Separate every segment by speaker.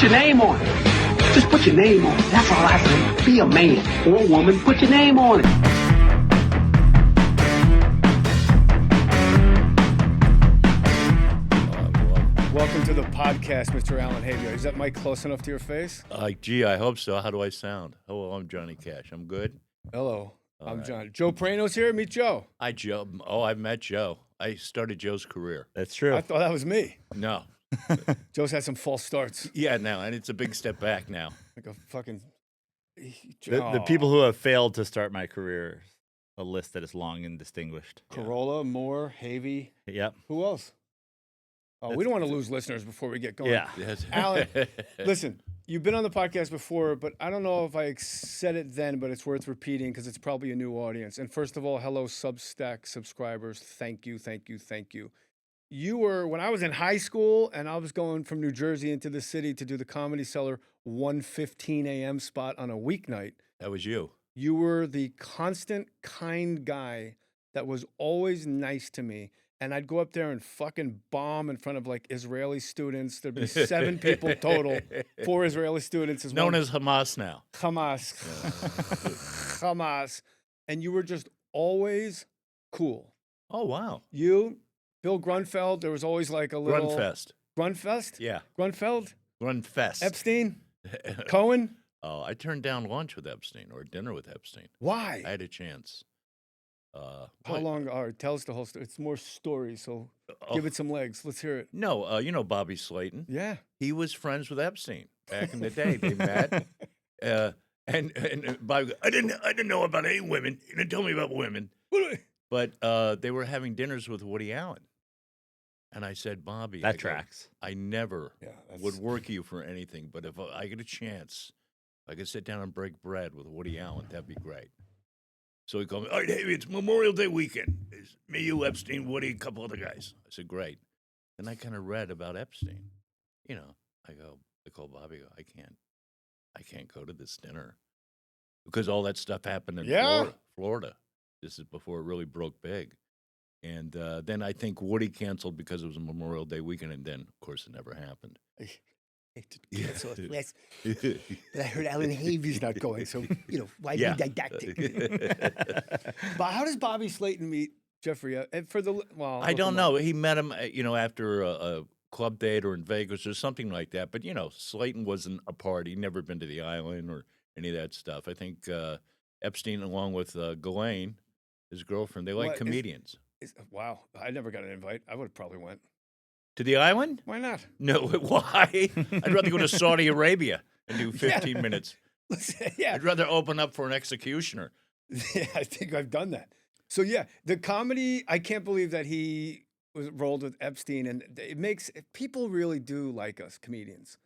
Speaker 1: your name on it. Just put your name on it. That's all I say. Be a man or a woman. Put your name on it.
Speaker 2: Welcome to the podcast, Mr. Allan Havey. Is that mic close enough to your face?
Speaker 3: Gee, I hope so. How do I sound? Hello, I'm Johnny Cash. I'm good.
Speaker 2: Hello, I'm
Speaker 3: right.
Speaker 2: John. Joe Prano's here. Meet Joe.
Speaker 3: Hi, Joe. Oh, I've met Joe. I started Joe's career.
Speaker 4: That's true.
Speaker 2: I thought that was me.
Speaker 3: No.
Speaker 2: Joe's had some false starts.
Speaker 3: Yeah, no, and it's a big step back now.
Speaker 2: Like a fucking...
Speaker 4: The people who have failed to start my career, a list that is long and distinguished.
Speaker 2: Corolla, Mohr, Havey.
Speaker 4: Yep.
Speaker 2: Who else? Oh, we don't want to lose listeners before we get going.
Speaker 4: Yeah.
Speaker 3: Yes.
Speaker 2: Allan, listen, you've been on the podcast before, but I don't know if I said it then, but it's worth repeating because it's probably a new audience. And first of all, hello, Substack subscribers. Thank you, thank you, thank you. You were, when I was in high school and I was going from New Jersey into the city to do the Comedy Cellar 1:15 a.m. spot on a weeknight.
Speaker 3: That was you.
Speaker 2: You were the constant, kind guy that was always nice to me. And I'd go up there and fucking bomb in front of like Israeli students. There'd be 7 people total, 4 Israeli students.
Speaker 3: Known as Hamas now.
Speaker 2: Hamas. Hamas. And you were just always cool.
Speaker 3: Oh, wow.
Speaker 2: You, Bill Grunfeld, there was always like a little...
Speaker 3: Grunfest.
Speaker 2: Grunfest?
Speaker 3: Yeah.
Speaker 2: Grunfeld?
Speaker 3: Grunfest.
Speaker 2: Epstein? Cohen?
Speaker 3: Oh, I turned down lunch with Epstein or dinner with Epstein.
Speaker 2: Why?
Speaker 3: I had a chance.
Speaker 2: How long? All right, tell us the whole story. It's more story, so give it some legs. Let's hear it.
Speaker 3: No, you know Bobby Slayton.
Speaker 2: Yeah.
Speaker 3: He was friends with Epstein back in the day. They met. And Bobby goes, I didn't know about any women. You didn't tell me about women. But they were having dinners with Woody Allen. And I said, Bobby,
Speaker 4: That tracks.
Speaker 3: I never
Speaker 2: Yeah,
Speaker 3: would work you for anything, but if I get a chance, if I could sit down and break bread with Woody Allen, that'd be great. So he called me, all right, Havey, it's Memorial Day weekend. It's me, you, Epstein, Woody, a couple other guys. I said, great. And I kind of read about Epstein. You know, I call Bobby, I can't go to this dinner. Because all that stuff happened in Florida. This is before it really broke big. And then I think Woody canceled because it was a Memorial Day weekend, and then, of course, it never happened.
Speaker 2: Cancel it. Yes. But I heard Allan Havey's not going, so, why be didactic? But how does Bobby Slayton meet Jeffrey?
Speaker 3: I don't know. He met him, after a club date or in Vegas or something like that. But, Slayton wasn't a part. He'd never been to the island or any of that stuff. I think Epstein, along with Ghislaine, his girlfriend, they like comedians.
Speaker 2: Wow. I never got an invite. I would have probably went.
Speaker 3: To the island?
Speaker 2: Why not?
Speaker 3: No, why? I'd rather go to Saudi Arabia and do 15 minutes.
Speaker 2: Yeah.
Speaker 3: I'd rather open up for an executioner.
Speaker 2: Yeah, I think I've done that. So, yeah, the comedy, I can't believe that he was rolled with Epstein. And it makes, people really do like us, comedians.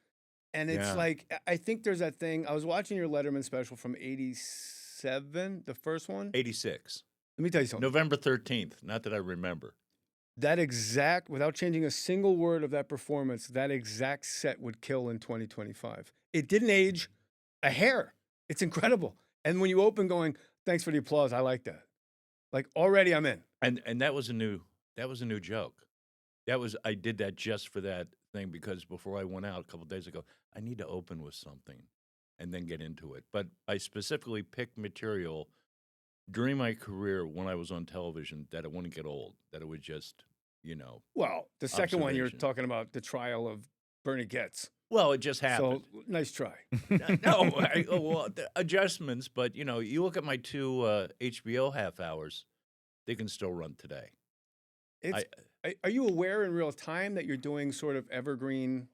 Speaker 2: And it's like, I think there's that thing. I was watching your Letterman special from 87, the first one.
Speaker 3: 86.
Speaker 2: Let me tell you something.
Speaker 3: November 13th, not that I remember.
Speaker 2: That exact, without changing a single word of that performance, that exact set would kill in 2025. It didn't age a hair. It's incredible. And when you open going, thanks for the applause, I like that. Like already I'm in.
Speaker 3: And that was a new joke. I did that just for that thing because before I went out a couple of days ago, I need to open with something and then get into it. But I specifically picked material during my career when I was on television that it wouldn't get old, that it would just,
Speaker 2: Well, the second one you're talking about the trial of Bernie Getz.
Speaker 3: Well, it just happened.
Speaker 2: So nice try.
Speaker 3: No, the adjustments, but you look at my 2 HBO half hours, they can still run today.
Speaker 2: Are you aware in real time that you're doing sort of evergreen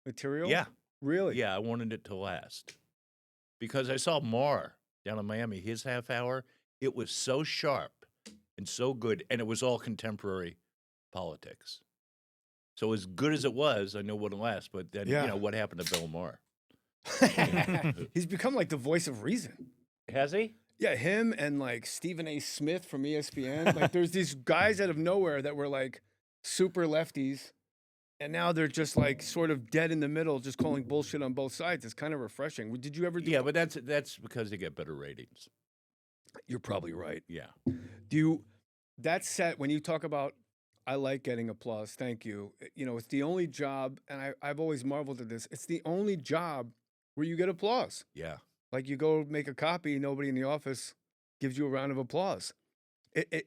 Speaker 2: material?
Speaker 3: Yeah.
Speaker 2: Really?
Speaker 3: Yeah, I wanted it to last. Because I saw Mohr down in Miami, his half hour, it was so sharp and so good, and it was all contemporary politics. So as good as it was, I know it wouldn't last, but then, what happened to Bill Maher?
Speaker 2: He's become like the voice of reason.
Speaker 3: Has he?
Speaker 2: Yeah, him and like Stephen A. Smith from ESPN. Like there's these guys out of nowhere that were like super lefties, and now they're just like sort of dead in the middle, just calling bullshit on both sides. It's kind of refreshing. Did you ever do
Speaker 3: but that's because they get better ratings.
Speaker 2: You're probably right.
Speaker 3: Yeah.
Speaker 2: That set, when you talk about I like getting applause. Thank you. You know, it's the only job, and I've always marveled at this. It's the only job where you get applause.
Speaker 3: Yeah.
Speaker 2: Like you go make a copy, nobody in the office gives you a round of applause.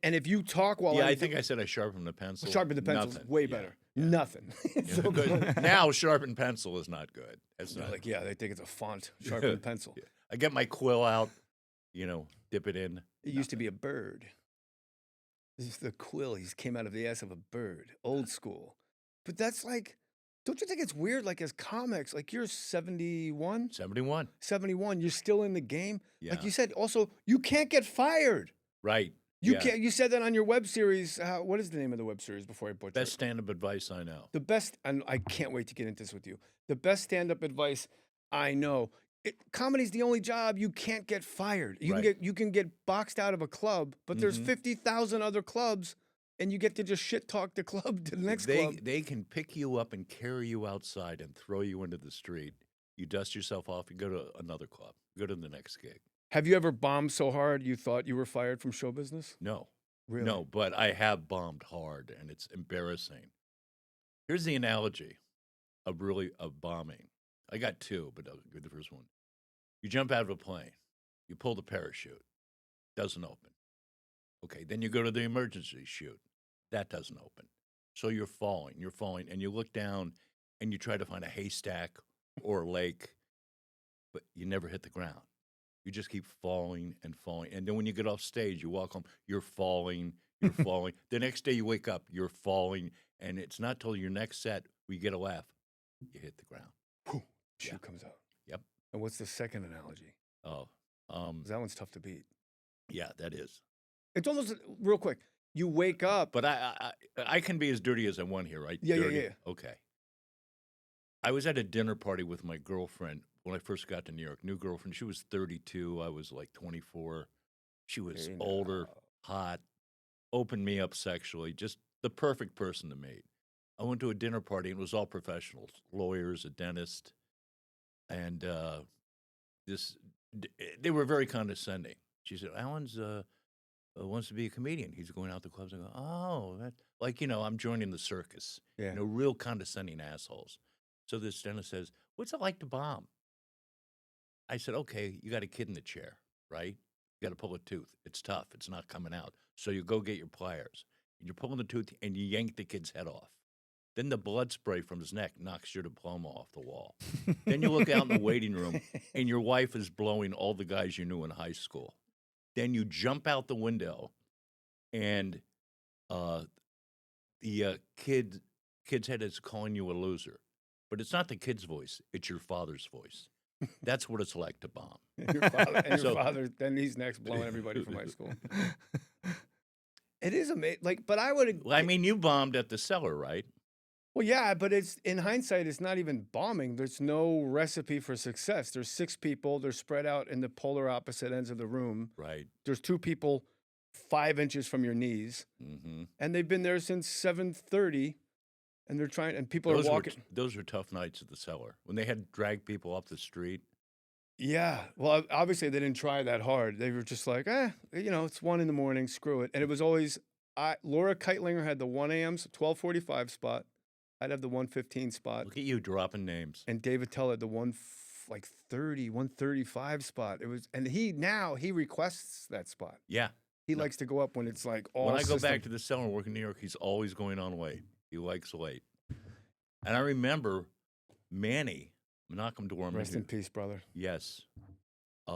Speaker 2: And if you talk while
Speaker 3: Yeah, I think I said I sharpened the pencil.
Speaker 2: sharpen the pencil,
Speaker 3: Nothing.
Speaker 2: way
Speaker 3: Yeah.
Speaker 2: better.
Speaker 3: Yeah.
Speaker 2: Nothing. It's so good.
Speaker 3: Now sharpened pencil is not good. It's
Speaker 2: They're
Speaker 3: not.
Speaker 2: like, yeah, they think it's a font, sharpened pencil.
Speaker 3: Yeah. I get my quill out, dip it in.
Speaker 2: It used to be a bird. This is the quill. He came out of the ass of a bird. Old school. But that's like, don't you think it's weird? Like as comics, like you're 71?
Speaker 3: 71.
Speaker 2: 71, you're still in the game.
Speaker 3: Yeah.
Speaker 2: Like you said, also, you can't get fired.
Speaker 3: Right.
Speaker 2: You
Speaker 3: Yeah.
Speaker 2: can't. You said that on your web series. What is the name of the web series before I butcher
Speaker 3: Best
Speaker 2: it?
Speaker 3: stand-up advice I know.
Speaker 2: The best, and I can't wait to get into this with you. The best stand-up advice I know. Comedy's the only job you can't get fired. You can get boxed out of a club, but there's 50,000 other clubs, and you get to just shit talk the club to the next club.
Speaker 3: They can pick you up and carry you outside and throw you into the street. You dust yourself off, you go to another club, go to the next gig.
Speaker 2: Have you ever bombed so hard you thought you were fired from show business?
Speaker 3: No.
Speaker 2: Really?
Speaker 3: No, but I have bombed hard, and it's embarrassing. Here's the analogy of bombing. I got two, but I'll give the first one. You jump out of a plane. You pull the parachute. Doesn't open. Okay, then you go to the emergency chute. That doesn't open. So you're falling, and you look down, and you try to find a haystack or a lake, but you never hit the ground. You just keep falling and falling. And then when you get off stage, you walk home, you're falling. The next day you wake up, you're falling. And it's not till your next set where you get a laugh, you hit the ground.
Speaker 2: Whew, shoe comes out.
Speaker 3: Yep.
Speaker 2: And what's the second analogy?
Speaker 3: Oh,
Speaker 2: 'Cause that one's tough to beat.
Speaker 3: yeah, that is.
Speaker 2: It's almost real quick. You wake up.
Speaker 3: But I can be as dirty as I want here, right?
Speaker 2: Yeah,
Speaker 3: Dirty?
Speaker 2: yeah.
Speaker 3: Okay. I was at a dinner party with my girlfriend when I first got to New York. New girlfriend. She was 32. I was like 24. She was
Speaker 2: Hey,
Speaker 3: older,
Speaker 2: now.
Speaker 3: hot, opened me up sexually. Just the perfect person to meet. I went to a dinner party and it was all professionals, lawyers, a dentist, and they were very condescending. She said, "Allan's wants to be a comedian. He's going out to clubs." I go, "Oh, that I'm joining the circus."
Speaker 2: Yeah.
Speaker 3: Real condescending assholes. So this dentist says, "What's it like to bomb?" I said, "Okay, you got a kid in the chair, right? You got to pull a tooth. It's tough. It's not coming out. So you go get your pliers. And you're pulling the tooth and you yank the kid's head off. Then the blood spray from his neck knocks your diploma off the wall. Then you look out in the waiting room and your wife is blowing all the guys you knew in high school. Then you jump out the window and the kid's head is calling you a loser. But it's not the kid's voice. It's your father's voice. That's what it's like to bomb."
Speaker 2: Your father, then he's next blowing everybody from high school. It is amazing. But I would.
Speaker 3: Well, I mean, you bombed at the Cellar, right?
Speaker 2: Well, yeah, but it's in hindsight, it's not even bombing. There's no recipe for success. There's 6 people. They're spread out in the polar opposite ends of the room.
Speaker 3: Right.
Speaker 2: There's 2 people 5 inches from your knees, and they've been there since 7:30. And they're trying, and people are walking.
Speaker 3: Those were tough nights at the Cellar when they had to drag people up the street.
Speaker 2: Yeah. Well, obviously they didn't try that hard. They were just like, it's 1 a.m, screw it. And it was always, Laura Keitlinger had the 1 a.m. 12:45 spot. I'd have the 1:15 spot.
Speaker 3: Look at you dropping names.
Speaker 2: And David Tell had the 1:35 spot. It was, and he requests that spot.
Speaker 3: Yeah.
Speaker 2: He likes to go up when it's like all.
Speaker 3: When I go back to the Cellar and work in New York, he's always going on late. He likes late. And I remember Manny, Malcolm Dorman.
Speaker 2: Rest in peace, brother.
Speaker 3: Yes. He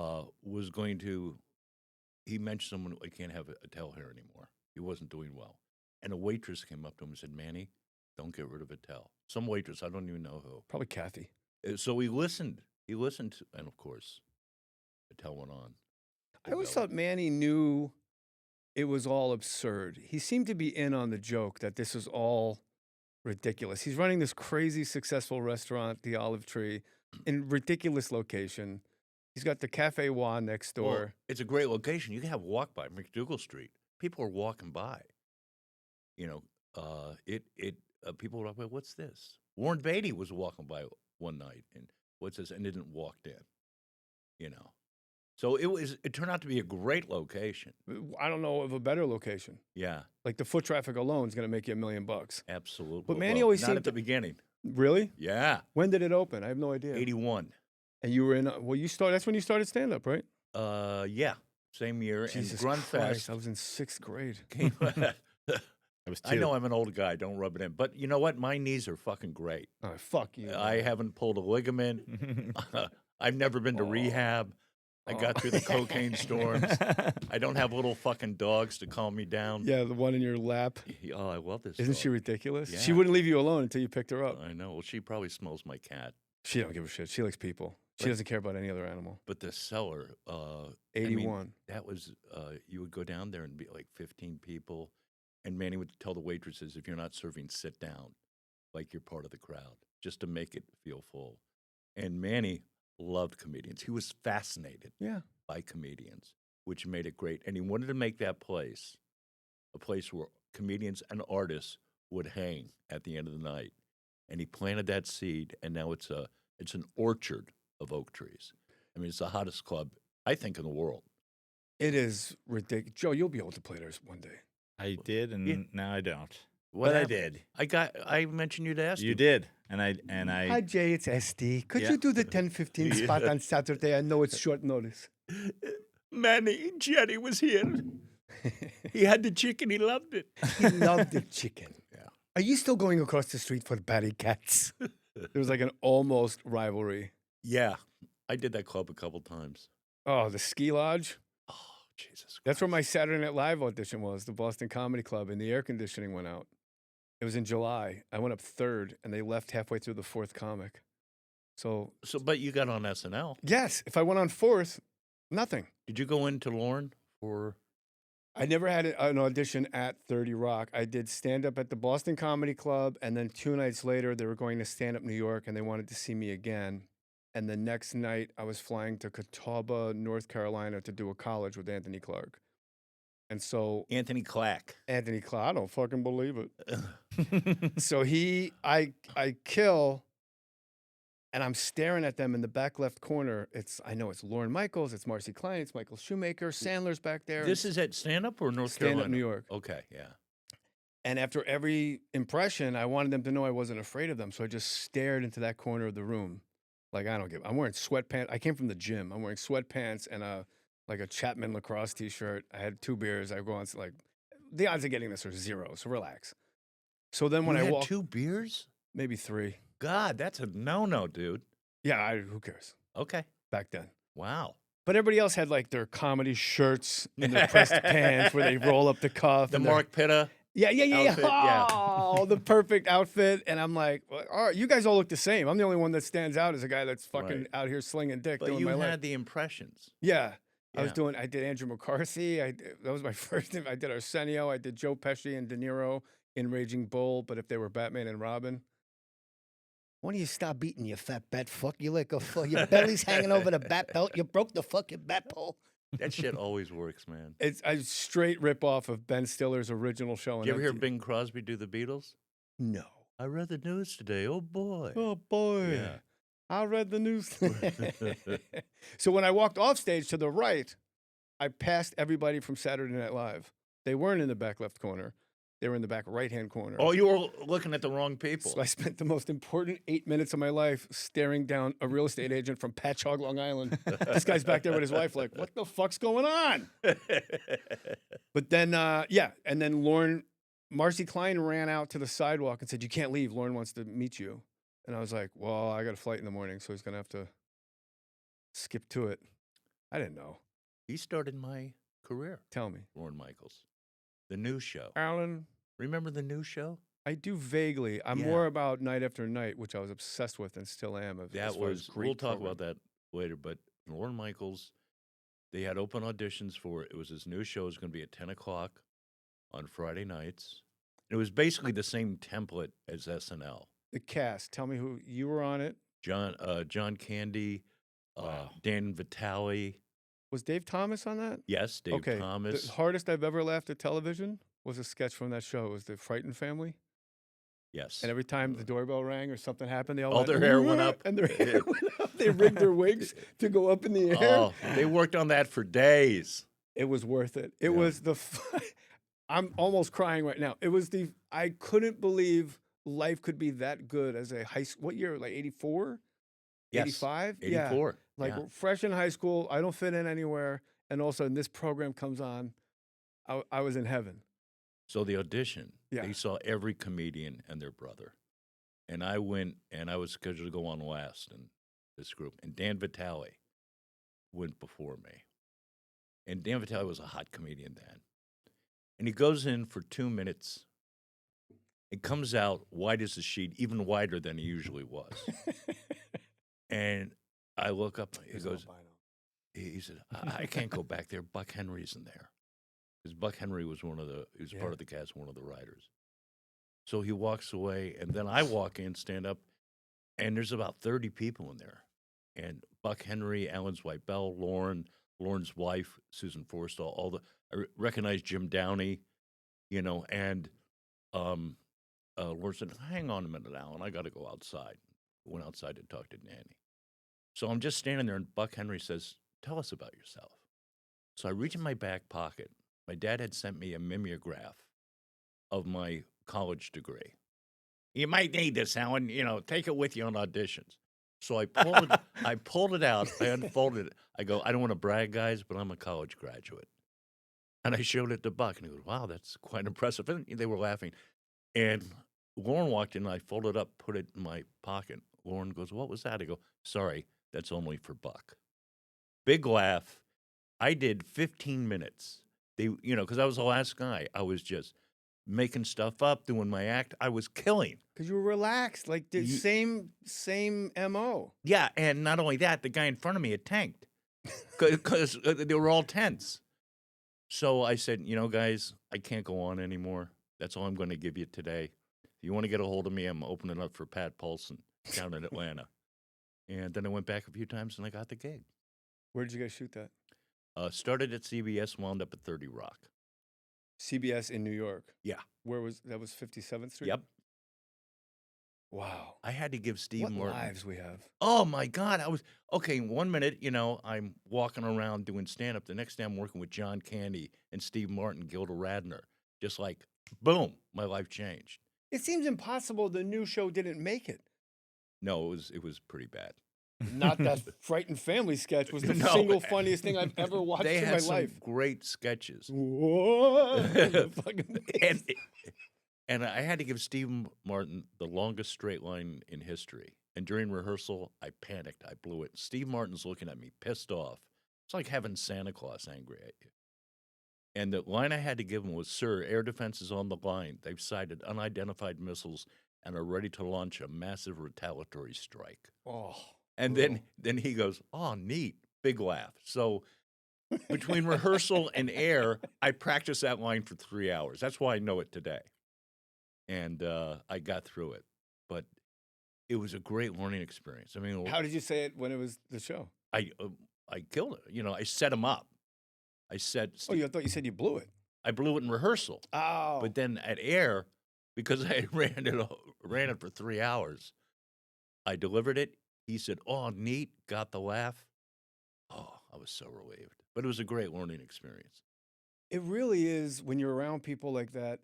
Speaker 3: mentioned someone, I can't have Attell here anymore. He wasn't doing well. And a waitress came up to him and said, "Manny, don't get rid of Attell." Some waitress, I don't even know who.
Speaker 2: Probably Kathy.
Speaker 3: So he listened. And of course, Attell went on.
Speaker 2: I always thought Manny knew it was all absurd. He seemed to be in on the joke that this was all ridiculous. He's running this crazy successful restaurant, the Olive Tree, in ridiculous location. He's got the Cafe Wa next door.
Speaker 3: Well, it's a great location. You can have walk by McDougal Street. People are walking by. People were like, "What's this?" Warren Beatty was walking by one night, and what's this? And didn't walk in. So it turned out to be a great location.
Speaker 2: I don't know of a better location.
Speaker 3: Yeah,
Speaker 2: Like the foot traffic alone is going to make you $1 million.
Speaker 3: absolutely.
Speaker 2: But Manny always
Speaker 3: not
Speaker 2: seemed
Speaker 3: at the beginning.
Speaker 2: Really?
Speaker 3: Yeah,
Speaker 2: When did it open? I have no idea.
Speaker 3: 81.
Speaker 2: And you were in. That's when you started stand up, right?
Speaker 3: Yeah, same year.
Speaker 2: Jesus
Speaker 3: and
Speaker 2: Christ,
Speaker 3: Grunfest
Speaker 2: I was in 6th grade.
Speaker 3: came.
Speaker 4: I was 2.
Speaker 3: I know I'm an old guy. Don't rub it in. But you know what? My knees are fucking great.
Speaker 2: Oh, fuck you.
Speaker 3: I haven't pulled a ligament. I've never been to rehab. I got through the cocaine storms. I don't have little fucking dogs to calm me down.
Speaker 2: Yeah, the one in your lap.
Speaker 3: Oh, I love this.
Speaker 2: Isn't
Speaker 3: dog.
Speaker 2: she ridiculous?
Speaker 3: Yeah.
Speaker 2: She wouldn't leave you alone until you picked her up.
Speaker 3: I know. Well, she probably smells my cat.
Speaker 2: She don't give a shit. She likes people. She doesn't care about any other animal.
Speaker 3: But the cellar,
Speaker 2: 81.
Speaker 3: that was, you would go down there and be like 15 people. And Manny would tell the waitresses, if you're not serving, sit down, like you're part of the crowd, just to make it feel full. And Manny loved comedians. He was fascinated by comedians, which made it great. And he wanted to make that place a place where comedians and artists would hang at the end of the night. And he planted that seed, and now it's an orchard of oak trees. I mean, it's the hottest club, I think, in the world.
Speaker 2: It is ridiculous. Joe, you'll be able to play there one day.
Speaker 4: I did, and now I don't.
Speaker 3: But I did. I mentioned you to ask
Speaker 4: You did, and I.
Speaker 2: Hi, Jay. It's SD. Could
Speaker 4: Yeah.
Speaker 2: you do the 10:15 spot on Saturday? I know it's short notice.
Speaker 3: Manny, Jenny was here. He had the chicken. He loved it.
Speaker 2: He loved the chicken.
Speaker 3: Yeah.
Speaker 2: Are you still going across the street for Batty Cats? There was like an almost rivalry.
Speaker 3: Yeah, I did that club a couple times.
Speaker 2: Oh, the Ski Lodge.
Speaker 3: Oh, Jesus Christ.
Speaker 2: That's where my Saturday Night Live audition was, the Boston Comedy Club, and the air conditioning went out. It was in July. I went up 3rd, and they left halfway through the 4th comic. So,
Speaker 3: But you got on SNL.
Speaker 2: yes, if I went on 4th, nothing.
Speaker 3: Did you go into Lorne for?
Speaker 2: I never had an audition at 30 Rock. I did stand-up at the Boston Comedy Club, and then 2 nights later, they were going to Stand Up New York, and they wanted to see me again. And the next night, I was flying to Catawba, North Carolina, to do a college with Anthony Clark. And so
Speaker 3: Anthony Clack.
Speaker 2: Anthony Clark, I don't fucking believe it. So I kill, and I'm staring at them in the back left corner. I know it's Lorne Michaels, it's Marcy Klein, it's Michael Shoemaker, Sandler's back there.
Speaker 3: This is at Stand Up or North
Speaker 2: Stand
Speaker 3: Carolina?
Speaker 2: Up New York.
Speaker 3: Okay, yeah.
Speaker 2: And after every impression, I wanted them to know I wasn't afraid of them. So I just stared into that corner of the room. Like, I'm wearing sweatpants. I came from the gym. I'm wearing sweatpants and a Chapman lacrosse t-shirt. I had 2 beers. I go on, the odds of getting this are 0, so relax. So then when
Speaker 3: you
Speaker 2: I
Speaker 3: had
Speaker 2: walk,
Speaker 3: 2 beers?
Speaker 2: maybe 3.
Speaker 3: God, that's a no-no, dude.
Speaker 2: Yeah, who cares?
Speaker 3: Okay.
Speaker 2: Back then.
Speaker 3: Wow.
Speaker 2: But everybody else had like their comedy shirts and their pressed pants where they roll up the cuff.
Speaker 3: The
Speaker 2: and
Speaker 3: Mark Pitta.
Speaker 2: Yeah.
Speaker 3: outfit, yeah.
Speaker 2: Oh, the perfect outfit. And I'm like, well, all right, you guys all look the same. I'm the only one that stands out as a guy that's fucking
Speaker 3: Right.
Speaker 2: out here slinging dick
Speaker 3: But
Speaker 2: doing
Speaker 3: you
Speaker 2: my
Speaker 3: had
Speaker 2: life.
Speaker 3: the impressions.
Speaker 2: Yeah. I
Speaker 3: Yeah.
Speaker 2: did Andrew McCarthy. That was my first. I did Arsenio. I did Joe Pesci and De Niro in Raging Bull, but if they were Batman and Robin. Why don't you stop beating, you fat bat fuck? You like your belly's hanging over the bat belt. You broke the fucking bat pole.
Speaker 3: That shit always works, man.
Speaker 2: It's a straight rip off of Ben Stiller's original show.
Speaker 3: Did you ever hear Bing Crosby do the Beatles?
Speaker 2: No.
Speaker 3: I read the news today. Oh, boy.
Speaker 2: Oh boy.
Speaker 3: Yeah.
Speaker 2: I read the news. So when I walked off stage to the right, I passed everybody from Saturday Night Live. They weren't in the back left corner. They were in the back right-hand corner.
Speaker 3: Oh, you were looking at the wrong people.
Speaker 2: So I spent the most important 8 minutes of my life staring down a real estate agent from Patchogue, Long Island. This guy's back there with his wife like, what the fuck's going on? But then, and then Marcy Klein ran out to the sidewalk and said, you can't leave. Lorne wants to meet you. And I was like, well, I got a flight in the morning, so he's going to have to skip to it. I didn't know.
Speaker 3: He started my career,
Speaker 2: Tell me.
Speaker 3: Lorne Michaels. The news show.
Speaker 2: Alan,
Speaker 3: Remember the news show?
Speaker 2: I do vaguely. I'm
Speaker 3: Yeah.
Speaker 2: more about Night After Night, which I was obsessed with and still am.
Speaker 3: That was, we'll talk about that later, but Lorne Michaels, they had open auditions for it. It was his new show. It was going to be at 10 o'clock on Friday nights. It was basically the same template as SNL.
Speaker 2: The cast. Tell me who you were on it.
Speaker 3: John Candy,
Speaker 4: Wow.
Speaker 3: Dan Vitale.
Speaker 2: Was Dave Thomas on that?
Speaker 3: Yes, Dave
Speaker 2: okay.
Speaker 3: Thomas.
Speaker 2: The hardest I've ever laughed at television was a sketch from that show. It was the Frightened Family.
Speaker 3: Yes.
Speaker 2: And every time the doorbell rang or something happened, they all
Speaker 3: All
Speaker 2: went,
Speaker 3: their hair went up.
Speaker 2: and their hair went up. They rigged their wigs to go up in the air.
Speaker 3: Oh, they worked on that for days.
Speaker 2: It was worth it. It
Speaker 3: Yeah.
Speaker 2: was I'm almost crying right now. It was I couldn't believe life could be that good as a high school. What year? Like 84?
Speaker 3: Yes.
Speaker 2: 85?
Speaker 3: 84.
Speaker 2: Yeah. Like
Speaker 3: yeah.
Speaker 2: fresh in high school. I don't fit in anywhere. And all of a sudden this program comes on. I was in heaven.
Speaker 3: So the audition,
Speaker 2: Yeah.
Speaker 3: they saw every comedian and their brother. And I went, and I was scheduled to go on last in this group. And Dan Vitale went before me. And Dan Vitale was a hot comedian then. And he goes in for 2 minutes. It comes out white as a sheet, even whiter than he usually was. And I look up, he goes, he said, I can't go back there. Buck Henry's in there. Because Buck Henry was part of the cast, one of the writers. So he walks away, and then I walk in, stand up, and there's about 30 people in there. And Buck Henry, Alan's wife, Belle, Lorne, Lorne's wife, Susan Forstall, I recognize Jim Downey, and Lorne said, hang on a minute, Alan, I got to go outside. Went outside to talk to Nanny. So I'm just standing there, and Buck Henry says, tell us about yourself. So I reach in my back pocket. My dad had sent me a mimeograph of my college degree. You might need this, Alan. Take it with you on auditions. So I pulled it out. I unfolded it. I go, I don't want to brag, guys, but I'm a college graduate. And I showed it to Buck, and he goes, wow, that's quite impressive. And they were laughing. And Lorne walked in, and I folded up, put it in my pocket. Lorne goes, what was that? I go, sorry, that's only for Buck. Big laugh. I did 15 minutes. Because I was the last guy. I was just making stuff up, doing my act. I was killing.
Speaker 2: Because you were relaxed, like the same MO.
Speaker 3: Yeah, and not only that, the guy in front of me had tanked because they were all tense. So I said, guys, I can't go on anymore. That's all I'm going to give you today. If you want to get a hold of me, I'm opening up for Pat Paulson down in Atlanta. And then I went back a few times, and I got the gig.
Speaker 2: Where did you guys shoot that?
Speaker 3: Started at CBS, wound up at 30 Rock.
Speaker 2: CBS in New York.
Speaker 3: Yeah.
Speaker 2: Where was that? Was 57th Street?
Speaker 3: Yep.
Speaker 2: Wow.
Speaker 3: I had to give Steve
Speaker 2: What
Speaker 3: Martin.
Speaker 2: lives we have.
Speaker 3: Oh my God. Okay, 1 minute, I'm walking around doing stand-up. The next day I'm working with John Candy and Steve Martin, Gilda Radner. Just like, boom, my life changed.
Speaker 2: It seems impossible the new show didn't make it.
Speaker 3: No, it was pretty bad.
Speaker 2: Not that Frightened Family sketch was the
Speaker 3: No.
Speaker 2: single funniest thing I've ever watched
Speaker 3: They
Speaker 2: in my
Speaker 3: had some
Speaker 2: life.
Speaker 3: great sketches.
Speaker 2: Whoa.
Speaker 3: And I had to give Steve Martin the longest straight line in history. And during rehearsal, I panicked. I blew it. Steve Martin's looking at me, pissed off. It's like having Santa Claus angry at you. And the line I had to give him was, sir, air defense is on the line. They've sighted unidentified missiles and are ready to launch a massive retaliatory strike.
Speaker 2: Oh.
Speaker 3: And then he goes, oh, neat. Big laugh. So between rehearsal and air, I practiced that line for 3 hours. That's why I know it today. And I got through it. But it was a great learning experience. I mean,
Speaker 2: How did you say it when it was the show?
Speaker 3: I killed it. I set him up. I said,
Speaker 2: Oh, I thought you said you blew it.
Speaker 3: I blew it in rehearsal.
Speaker 2: Oh.
Speaker 3: But then at air, because I ran it for 3 hours, I delivered it. He said, oh, neat, got the laugh. Oh, I was so relieved. But it was a great learning experience.
Speaker 2: It really is when you're around people like that.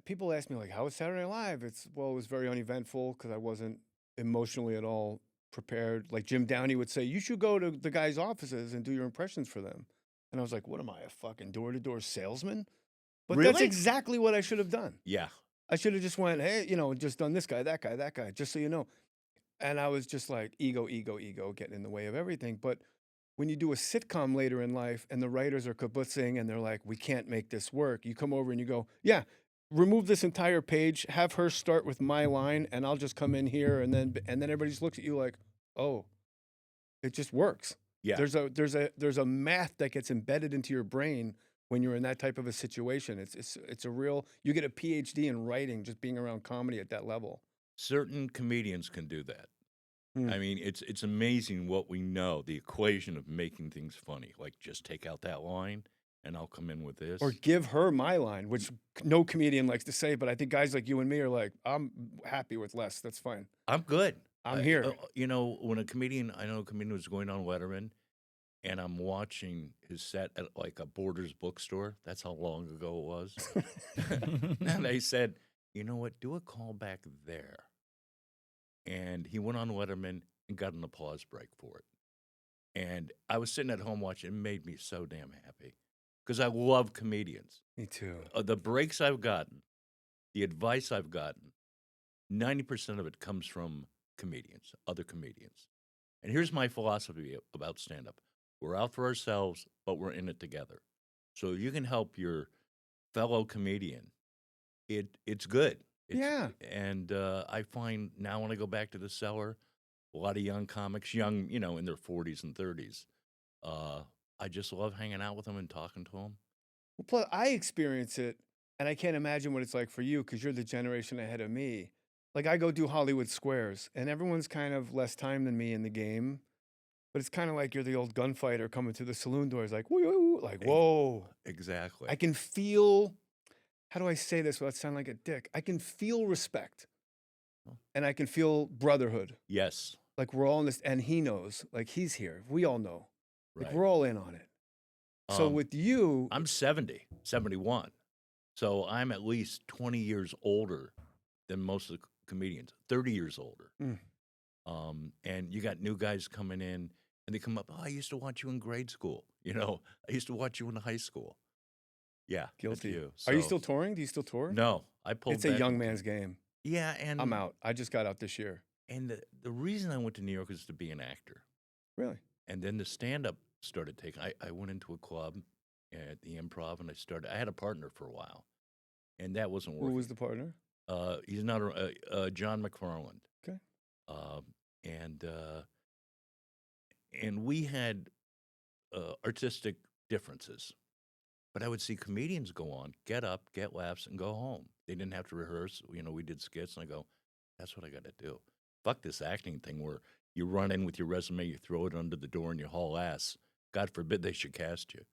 Speaker 2: People ask me, like, how was Saturday Night Live? It was very uneventful because I wasn't emotionally at all prepared. Like Jim Downey would say, you should go to the guys' offices and do your impressions for them. And I was like, what am I, a fucking door-to-door salesman? But that's
Speaker 3: Really?
Speaker 2: exactly what I should have done.
Speaker 3: Yeah.
Speaker 2: I should have just went, hey, just done this guy, that guy, just so you know. And I was just like, ego, getting in the way of everything. But when you do a sitcom later in life and the writers are kibutzing and they're like, we can't make this work, you come over and you go, yeah, remove this entire page, have her start with my line, and I'll just come in here, and then everybody just looks at you like, oh, it just works.
Speaker 3: Yeah.
Speaker 2: There's a math that gets embedded into your brain when you're in that type of a situation. It's a real, you get a PhD in writing just being around comedy at that level.
Speaker 3: Certain comedians can do that. I mean, it's amazing what we know, the equation of making things funny. Like, just take out that line, and I'll come in with this.
Speaker 2: Or give her my line, which no comedian likes to say, but I think guys like you and me are like, I'm happy with less. That's fine.
Speaker 3: I'm good.
Speaker 2: I'm here.
Speaker 3: You know, when I know a comedian was going on Letterman, and I'm watching his set at like a Borders bookstore. That's how long ago it was. And they said, you know what, do a call back there. And he went on Letterman and got an applause break for it. And I was sitting at home watching. It made me so damn happy because I love comedians.
Speaker 2: Me too.
Speaker 3: The breaks I've gotten, the advice I've gotten, 90% of it comes from comedians, other comedians. And here's my philosophy about stand-up. We're out for ourselves, but we're in it together. So if you can help your fellow comedian, it's good.
Speaker 2: Yeah.
Speaker 3: And I find now when I go back to the cellar, a lot of young comics, young, you know, in their 40s and 30s, I just love hanging out with them and talking to them.
Speaker 2: Well, plus, I experience it, and I can't imagine what it's like for you because you're the generation ahead of me. Like, I go do Hollywood Squares, and everyone's kind of less time than me in the game. But it's kind of like you're the old gunfighter coming through the saloon doors, like, whoa, like, whoa.
Speaker 3: Exactly.
Speaker 2: I can feel, how do I say this without sounding like a dick? I can feel respect, and I can feel brotherhood.
Speaker 3: Yes.
Speaker 2: Like, we're all in this, and he knows, like, he's here. We all know. Like,
Speaker 3: Right.
Speaker 2: we're all in on it. So with you,
Speaker 3: I'm 71. So I'm at least 20 years older than most of the comedians, 30 years older. And you got new guys coming in, and they come up, oh, I used to watch you in grade school. You know, I used to watch you in high school. Yeah. that's
Speaker 2: guilty.
Speaker 3: You.
Speaker 2: Are you
Speaker 3: So-
Speaker 2: still touring? Do you still tour?
Speaker 3: No, I pulled
Speaker 2: It's a
Speaker 3: back
Speaker 2: young
Speaker 3: from-
Speaker 2: man's game.
Speaker 3: Yeah, and
Speaker 2: I'm out. I just got out this year.
Speaker 3: And the reason I went to New York is to be an actor.
Speaker 2: Really?
Speaker 3: And then the stand-up started taking. I went into a club at the Improv, and I had a partner for a while, and that wasn't working.
Speaker 2: Who was the partner?
Speaker 3: He's not John McFarland.
Speaker 2: Okay.
Speaker 3: And we had artistic differences, but I would see comedians go on, get up, get laughs, and go home. They didn't have to rehearse. You know, we did skits, and I go, that's what I got to do. Fuck this acting thing where you run in with your resume, you throw it under the door, and you haul ass. God forbid they should cast you.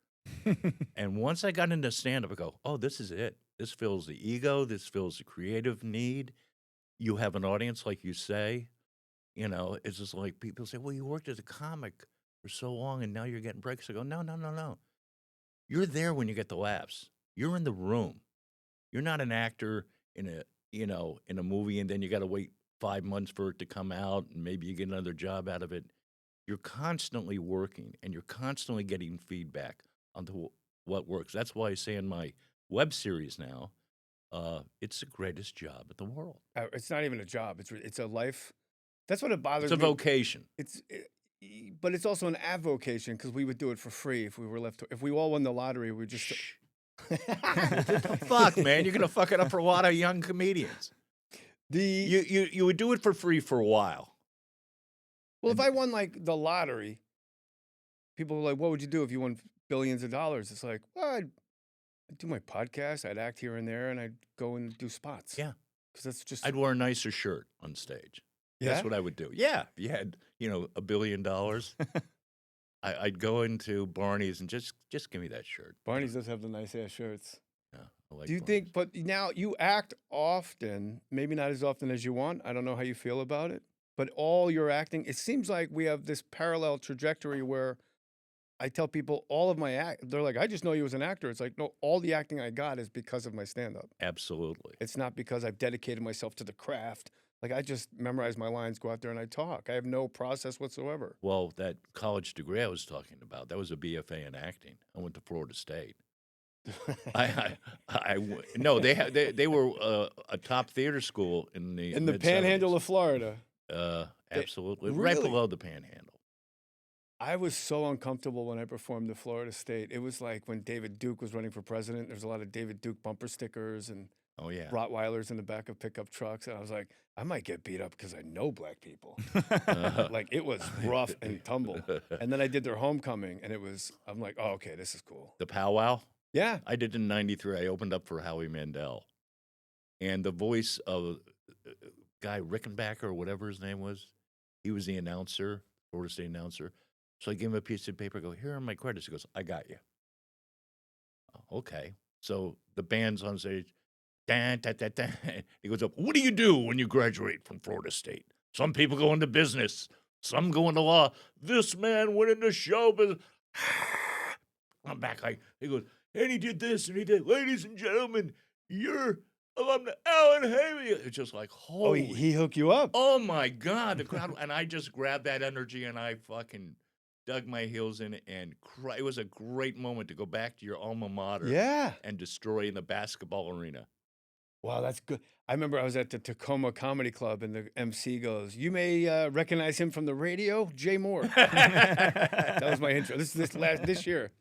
Speaker 3: And once I got into stand-up, I go, oh, this is it. This fills the ego. This fills the creative need. You have an audience, like you say. You know, it's just like people say, well, you worked as a comic for so long, and now you're getting breaks. I go, no. You're there when you get the laughs. You're in the room. You're not an actor in a movie, and then you got to wait 5 months for it to come out, and maybe you get another job out of it. You're constantly working, and you're constantly getting feedback on what works. That's why I say in my web series now, it's the greatest job in the world.
Speaker 2: It's not even a job. It's a life. That's what it bothers
Speaker 3: It's a
Speaker 2: me.
Speaker 3: vocation.
Speaker 2: But it's also an avocation because we would do it for free if we were left. If we all won the lottery, we would just.
Speaker 3: Shh. Fuck, man, you're gonna fuck it up for a lot of young comedians. You would do it for free for a while.
Speaker 2: Well, if I won like the lottery, people were like, "What would you do if you won billions of dollars?" It's like, well, I'd do my podcast, I'd act here and there, and I'd go and do spots.
Speaker 3: Yeah,
Speaker 2: because that's just.
Speaker 3: I'd wear a nicer shirt on stage.
Speaker 2: Yeah?
Speaker 3: That's what I would do. Yeah, if you had $1 billion, I'd go into Barney's and just give me that shirt.
Speaker 2: Barney's does have the nice ass shirts.
Speaker 3: Yeah, I like
Speaker 2: Do you
Speaker 3: Barney's.
Speaker 2: think? But now you act often, maybe not as often as you want. I don't know how you feel about it, but all your acting, it seems like we have this parallel trajectory where I tell people all of my act. They're like, I just know you as an actor. It's like, no, all the acting I got is because of my stand-up.
Speaker 3: Absolutely.
Speaker 2: It's not because I've dedicated myself to the craft. Like I just memorize my lines, go out there and I talk. I have no process whatsoever.
Speaker 3: Well, that college degree I was talking about, that was a BFA in acting. I went to Florida State. No, they were a top theater school in the
Speaker 2: In the panhandle of Florida.
Speaker 3: Absolutely,
Speaker 2: Really?
Speaker 3: right below the panhandle.
Speaker 2: I was so uncomfortable when I performed at Florida State. It was like when David Duke was running for president. There's a lot of David Duke bumper stickers and
Speaker 3: Oh yeah,
Speaker 2: Rottweilers in the back of pickup trucks. And I was like, I might get beat up because I know black people. Like it was rough and tumble. And then I did their homecoming and I'm like, oh, okay, this is cool.
Speaker 3: The powwow.
Speaker 2: Yeah.
Speaker 3: I did in '93. I opened up for Howie Mandel, and the voice of guy Rickenbacker or whatever his name was, he was the announcer, Florida State announcer. So I gave him a piece of paper. I go, here are my credits. He goes, I got you. Okay. So the band's on stage. Dan, dan, dan, dan. He goes up, what do you do when you graduate from Florida State? Some people go into business. Some go into law. This man went into show business. I'm back. He goes, and he did this, and he did. Ladies and gentlemen, you're alumni Allan Havey. It's just like,
Speaker 2: Oh,
Speaker 3: holy.
Speaker 2: he hooked you up.
Speaker 3: Oh, my God. The crowd. And I just grabbed that energy, and I fucking dug my heels in it. And it was a great moment to go back to your alma mater
Speaker 2: Yeah.
Speaker 3: and destroy in the basketball arena.
Speaker 2: Wow, that's good. I remember I was at the Tacoma Comedy Club, and the MC goes, "You may recognize him from the radio, Jay Mohr." That was my intro. This year.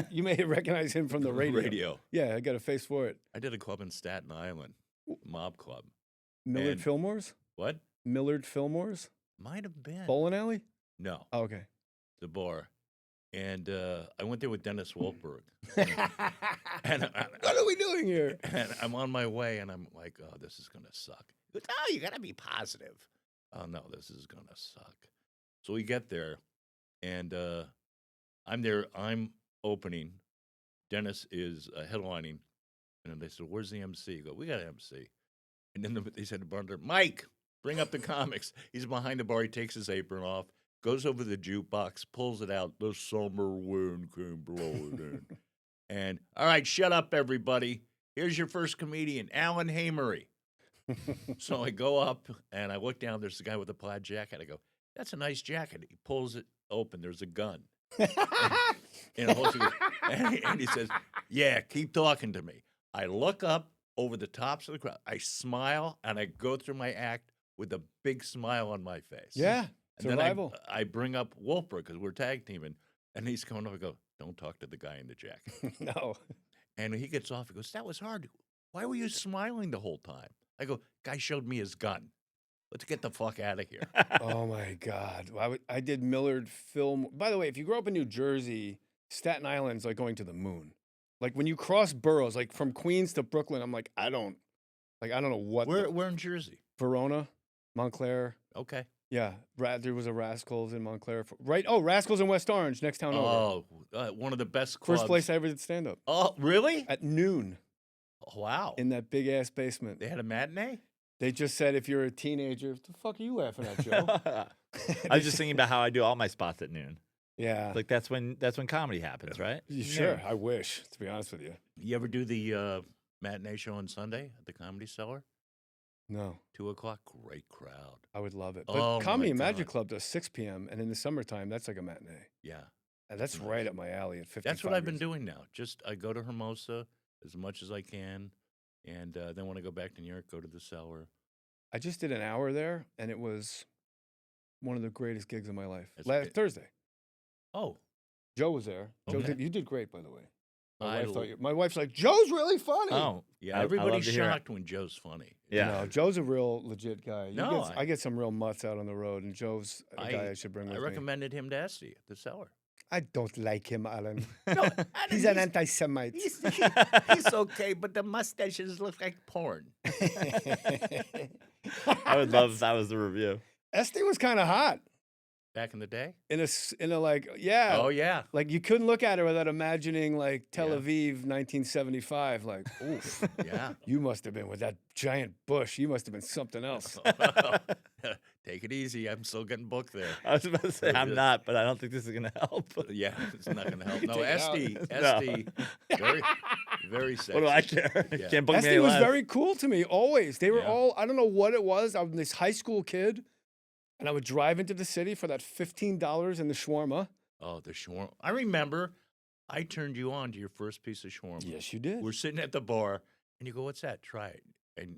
Speaker 2: You may recognize him from the radio. Yeah, I got a face for it.
Speaker 3: I did a club in Staten Island, mob club.
Speaker 2: Millard
Speaker 3: And-
Speaker 2: Fillmore's?
Speaker 3: What?
Speaker 2: Millard Fillmore's?
Speaker 3: Might have been.
Speaker 2: Bowling alley?
Speaker 3: No,
Speaker 2: Oh, okay.
Speaker 3: the bar. And I went there with Dennis Wolfberg. And
Speaker 2: What are we doing here?
Speaker 3: And I'm on my way, and I'm like, oh, this is going to suck. He goes, oh, you got to be positive. Oh, no, this is going to suck. So we get there, and I'm there. I'm opening. Dennis is headlining. And they said, where's the MC? I go, we got an MC. And then they said to Barnder, Mike, bring up the comics. He's behind the bar. He takes his apron off, goes over to the jukebox, pulls it out. The summer wind came blowing in. And, all right, shut up, everybody. Here's your first comedian, Allan Havey. So I go up, and I look down. There's a guy with a plaid jacket. I go, that's a nice jacket. He pulls it open. There's a gun. And he says, yeah, keep talking to me. I look up over the tops of the crowd. I smile, and I go through my act with a big smile on my face.
Speaker 2: Yeah,
Speaker 3: And then
Speaker 2: survival.
Speaker 3: I bring up Wolfberg because we're tag teaming, and he's coming up. I go, don't talk to the guy in the jacket.
Speaker 2: No.
Speaker 3: And he gets off. He goes, that was hard. Why were you smiling the whole time? I go, guy showed me his gun. Let's get the fuck out of here.
Speaker 2: Oh, my God. I did Millard Film. By the way, if you grow up in New Jersey, Staten Island's like going to the moon. Like when you cross boroughs, like from Queens to Brooklyn, I'm like, I don't know what.
Speaker 3: We're in Jersey.
Speaker 2: Verona, Montclair.
Speaker 3: Okay.
Speaker 2: Yeah, there was a Rascals in Montclair. Right? Oh, Rascals in West Orange, next town over.
Speaker 3: Oh, one of the best clubs.
Speaker 2: First place I ever did stand up.
Speaker 3: Oh, really?
Speaker 2: At noon
Speaker 3: Oh, wow.
Speaker 2: in that big ass basement.
Speaker 3: They had a matinee?
Speaker 2: They just said if you're a teenager, what the fuck are you laughing at, Joe?
Speaker 4: I was just thinking about how I do all my spots at noon.
Speaker 2: Yeah.
Speaker 4: Like that's when comedy happens, right?
Speaker 2: Sure, I wish, to be honest with you.
Speaker 3: You ever do the matinee show on Sunday at the Comedy Cellar?
Speaker 2: No,
Speaker 3: 2:00, great crowd.
Speaker 2: I would love it. But
Speaker 3: Oh,
Speaker 2: Comedy
Speaker 3: my
Speaker 2: and Magic
Speaker 3: God.
Speaker 2: Club does 6 p.m. and in the summertime, that's like a matinee.
Speaker 3: Yeah.
Speaker 2: And that's
Speaker 3: Nice.
Speaker 2: right up my alley at 55
Speaker 3: That's what I've been
Speaker 2: years.
Speaker 3: doing now. Just I go to Hermosa as much as I can, and then when I go back to New York, go to the Cellar.
Speaker 2: I just did an hour there, and it was one of the greatest gigs of my life.
Speaker 3: That's
Speaker 2: Last
Speaker 3: great.
Speaker 2: Thursday,
Speaker 3: Oh,
Speaker 2: Joe was there. Joe
Speaker 3: Okay.
Speaker 2: you did great, by the way.
Speaker 3: I
Speaker 2: My wife's like, Joe's really funny.
Speaker 4: Oh,
Speaker 3: yeah.
Speaker 4: I
Speaker 3: Everybody's
Speaker 4: love to hear it.
Speaker 3: shocked when Joe's funny.
Speaker 4: Yeah.
Speaker 2: No, Joe's a real legit guy.
Speaker 3: No,
Speaker 2: I get some real mutts out on the road, and Joe's a guy I should bring
Speaker 3: I
Speaker 2: with me.
Speaker 3: recommended him to Esty at the Cellar.
Speaker 2: I don't like him, Alan.
Speaker 3: No,
Speaker 2: He's an anti-Semite.
Speaker 3: He's okay, but the mustaches look like porn.
Speaker 4: I would love if that was the review.
Speaker 2: Esty was kind of hot
Speaker 3: Back in the day?
Speaker 2: in a like, yeah.
Speaker 3: Oh, yeah.
Speaker 2: Like you couldn't look at her without imagining like Tel
Speaker 3: Yeah.
Speaker 2: Aviv, 1975. Like, oof,
Speaker 3: Yeah.
Speaker 2: you must have been with that giant bush. You must have been something else.
Speaker 3: Take it easy. I'm still getting booked there.
Speaker 4: I was about to say I'm not, but I don't think this is gonna help.
Speaker 3: Yeah, it's not going to help. No,
Speaker 2: Take it out.
Speaker 3: Esty, very, very sexy.
Speaker 4: What do I care?
Speaker 3: Yeah.
Speaker 4: Can't book me
Speaker 2: Esty
Speaker 4: any
Speaker 2: was
Speaker 4: less.
Speaker 2: very cool to me always. They were
Speaker 3: Yeah.
Speaker 2: all, I don't know what it was. I was this high school kid, and I would drive into the city for that $15 in the shawarma.
Speaker 3: Oh, the shawarma. I remember I turned you on to your first piece of shawarma.
Speaker 2: Yes, you did.
Speaker 3: We're sitting at the bar, and you go, what's that? Try it. And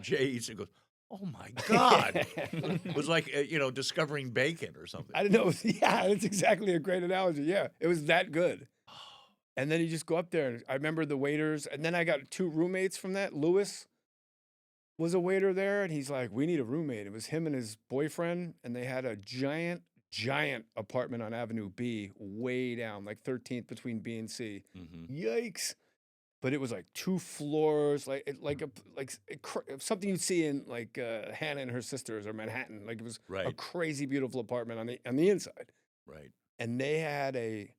Speaker 3: Jay eats it and goes, oh, my God. It was like, discovering bacon or something.
Speaker 2: I didn't know. Yeah, that's exactly a great analogy. Yeah, it was that good. And then you just go up there, and I remember the waiters. And then I got 2 roommates from that. Lewis was a waiter there, and he's like, we need a roommate. It was him and his boyfriend, and they had a giant apartment on Avenue B, way down, like 13th between B and C.
Speaker 3: Mhm.
Speaker 2: Yikes. But it was like 2 floors, something you'd see in like Hannah and Her Sisters or Manhattan. Like it was a
Speaker 3: Right.
Speaker 2: crazy beautiful apartment on the inside.
Speaker 3: Right.
Speaker 2: And they had a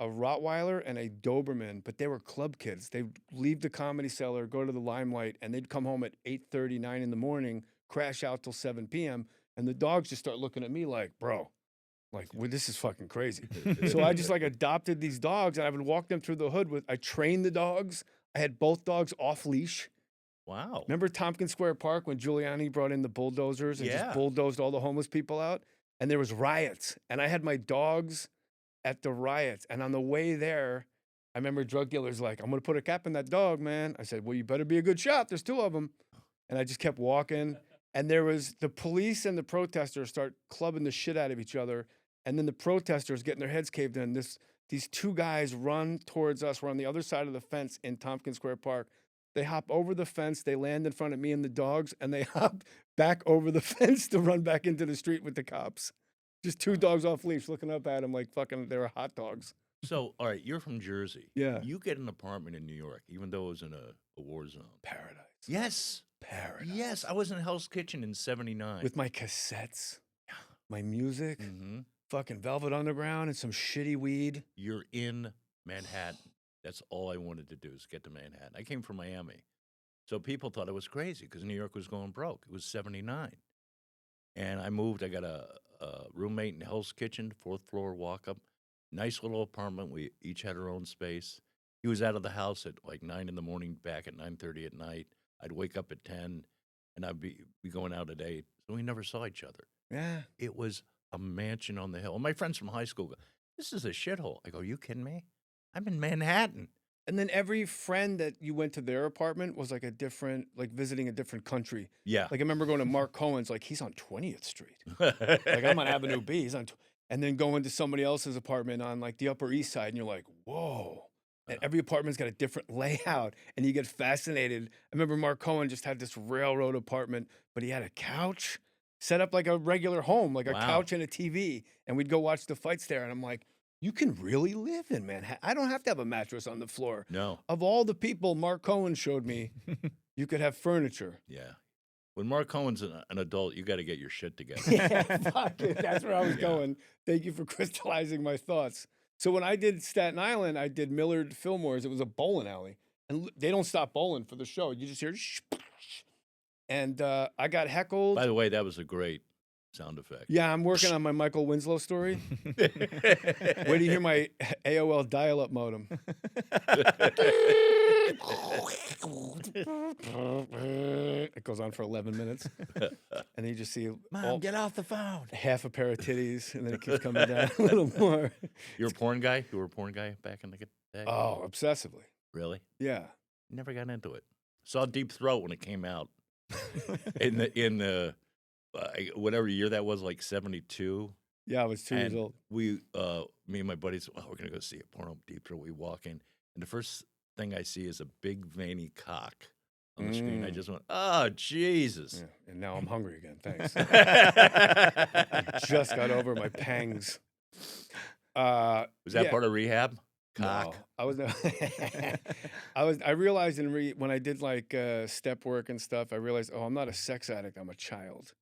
Speaker 2: a Rottweiler and a Doberman, but they were club kids. They'd leave the Comedy Cellar, go to the Limelight, and they'd come home at 8:30, 9 in the morning, crash out till 7 p.m., and the dogs just start looking at me like, bro, like, well, this is fucking crazy. So I just like adopted these dogs, and I would walk them through the hood with, I trained the dogs. I had both dogs off leash.
Speaker 3: Wow.
Speaker 2: Remember Tompkins Square Park when Giuliani brought in the bulldozers and just bulldozed all the homeless people out? And there was riots, and I had my dogs at the riots. And on the way there, I remember drug dealers like, I'm going to put a cap in that dog, man. I said, well, you better be a good shot. There's 2 of them. And I just kept walking. And there was the police and the protesters start clubbing the shit out of each other. And then the protesters getting their heads caved in. These 2 guys run towards us. We're on the other side of the fence in Tompkins Square Park. They hop over the fence. They land in front of me and the dogs. And they hop back over the fence to run back into the street with the cops. Just 2 dogs off leash looking up at him like fucking they were hot dogs.
Speaker 3: So, all right, you're from Jersey.
Speaker 2: Yeah.
Speaker 3: You get an apartment in New York, even though it was in a war zone.
Speaker 2: Paradise.
Speaker 3: Yes.
Speaker 2: Paradise.
Speaker 3: Yes, I was in Hell's Kitchen in 79.
Speaker 2: With my cassettes, my music,
Speaker 3: Mm-hmm.
Speaker 2: fucking Velvet Underground and some shitty weed.
Speaker 3: You're in Manhattan. That's all I wanted to do is get to Manhattan. I came from Miami. So people thought I was crazy because New York was going broke. It was 79. And I moved. I got a roommate in Hell's Kitchen, 4th floor walk up. Nice little apartment. We each had our own space. He was out of the house at like 9 in the morning, back at 9:30 at night. I'd wake up at 10, and I'd be going out at 8. So we never saw each other.
Speaker 2: Yeah.
Speaker 3: It was a mansion on the hill. And my friends from high school go, this is a shithole. I go, you kidding me? I'm in Manhattan.
Speaker 2: And then every friend that you went to their apartment was like a different, like visiting a different country.
Speaker 3: Yeah.
Speaker 2: Like I remember going to Mark Cohen's, like he's on 20th Street. Like I'm on Avenue B. He's on, and then going to somebody else's apartment on like the Upper East Side, and you're like, whoa. And every apartment's got a different layout, and you get fascinated. I remember Mark Cohen just had this railroad apartment, but he had a couch set up like a regular home, like a couch and a TV, and we'd go watch the fights there. And I'm like, you can really live in Manhattan. I don't have to have a mattress on the floor.
Speaker 3: No.
Speaker 2: Of all the people Mark Cohen showed me, you could have furniture.
Speaker 3: Yeah. When Mark Cohen's an adult, you got to get your shit together.
Speaker 2: Yeah, fuck it. That's where I was going. Thank you for crystallizing my thoughts. So when I did Staten Island, I did Millard Fillmore's. It was a bowling alley. And they don't stop bowling for the show. You just hear, and I got heckled.
Speaker 3: By the way, that was a great sound effect.
Speaker 2: Yeah, I'm working on my Michael Winslow story. Wait do you hear my AOL dial-up modem? It goes on for 11 minutes. And then you just see
Speaker 4: Mom, get off the phone.
Speaker 2: half a pair of titties, and then it keeps coming down a little more.
Speaker 3: You're a porn guy? You were a porn guy back in the day?
Speaker 2: Oh, obsessively.
Speaker 3: Really?
Speaker 2: Yeah.
Speaker 3: Never got into it. Saw Deep Throat when it came out. in the whatever year that was, like 72.
Speaker 2: Yeah, I was 2 years
Speaker 3: And
Speaker 2: old.
Speaker 3: we, me and my buddies, we're going to go see a porno Deep Throat. We walk in, and the first thing I see is a big veiny cock on the screen. I just went, oh, Jesus.
Speaker 2: Yeah, and now I'm hungry again. Thanks. I just got over my pangs.
Speaker 3: Was that part of rehab? Cock.
Speaker 2: No, I realized when I did like step work and stuff, I realized, oh, I'm not a sex addict. I'm a child.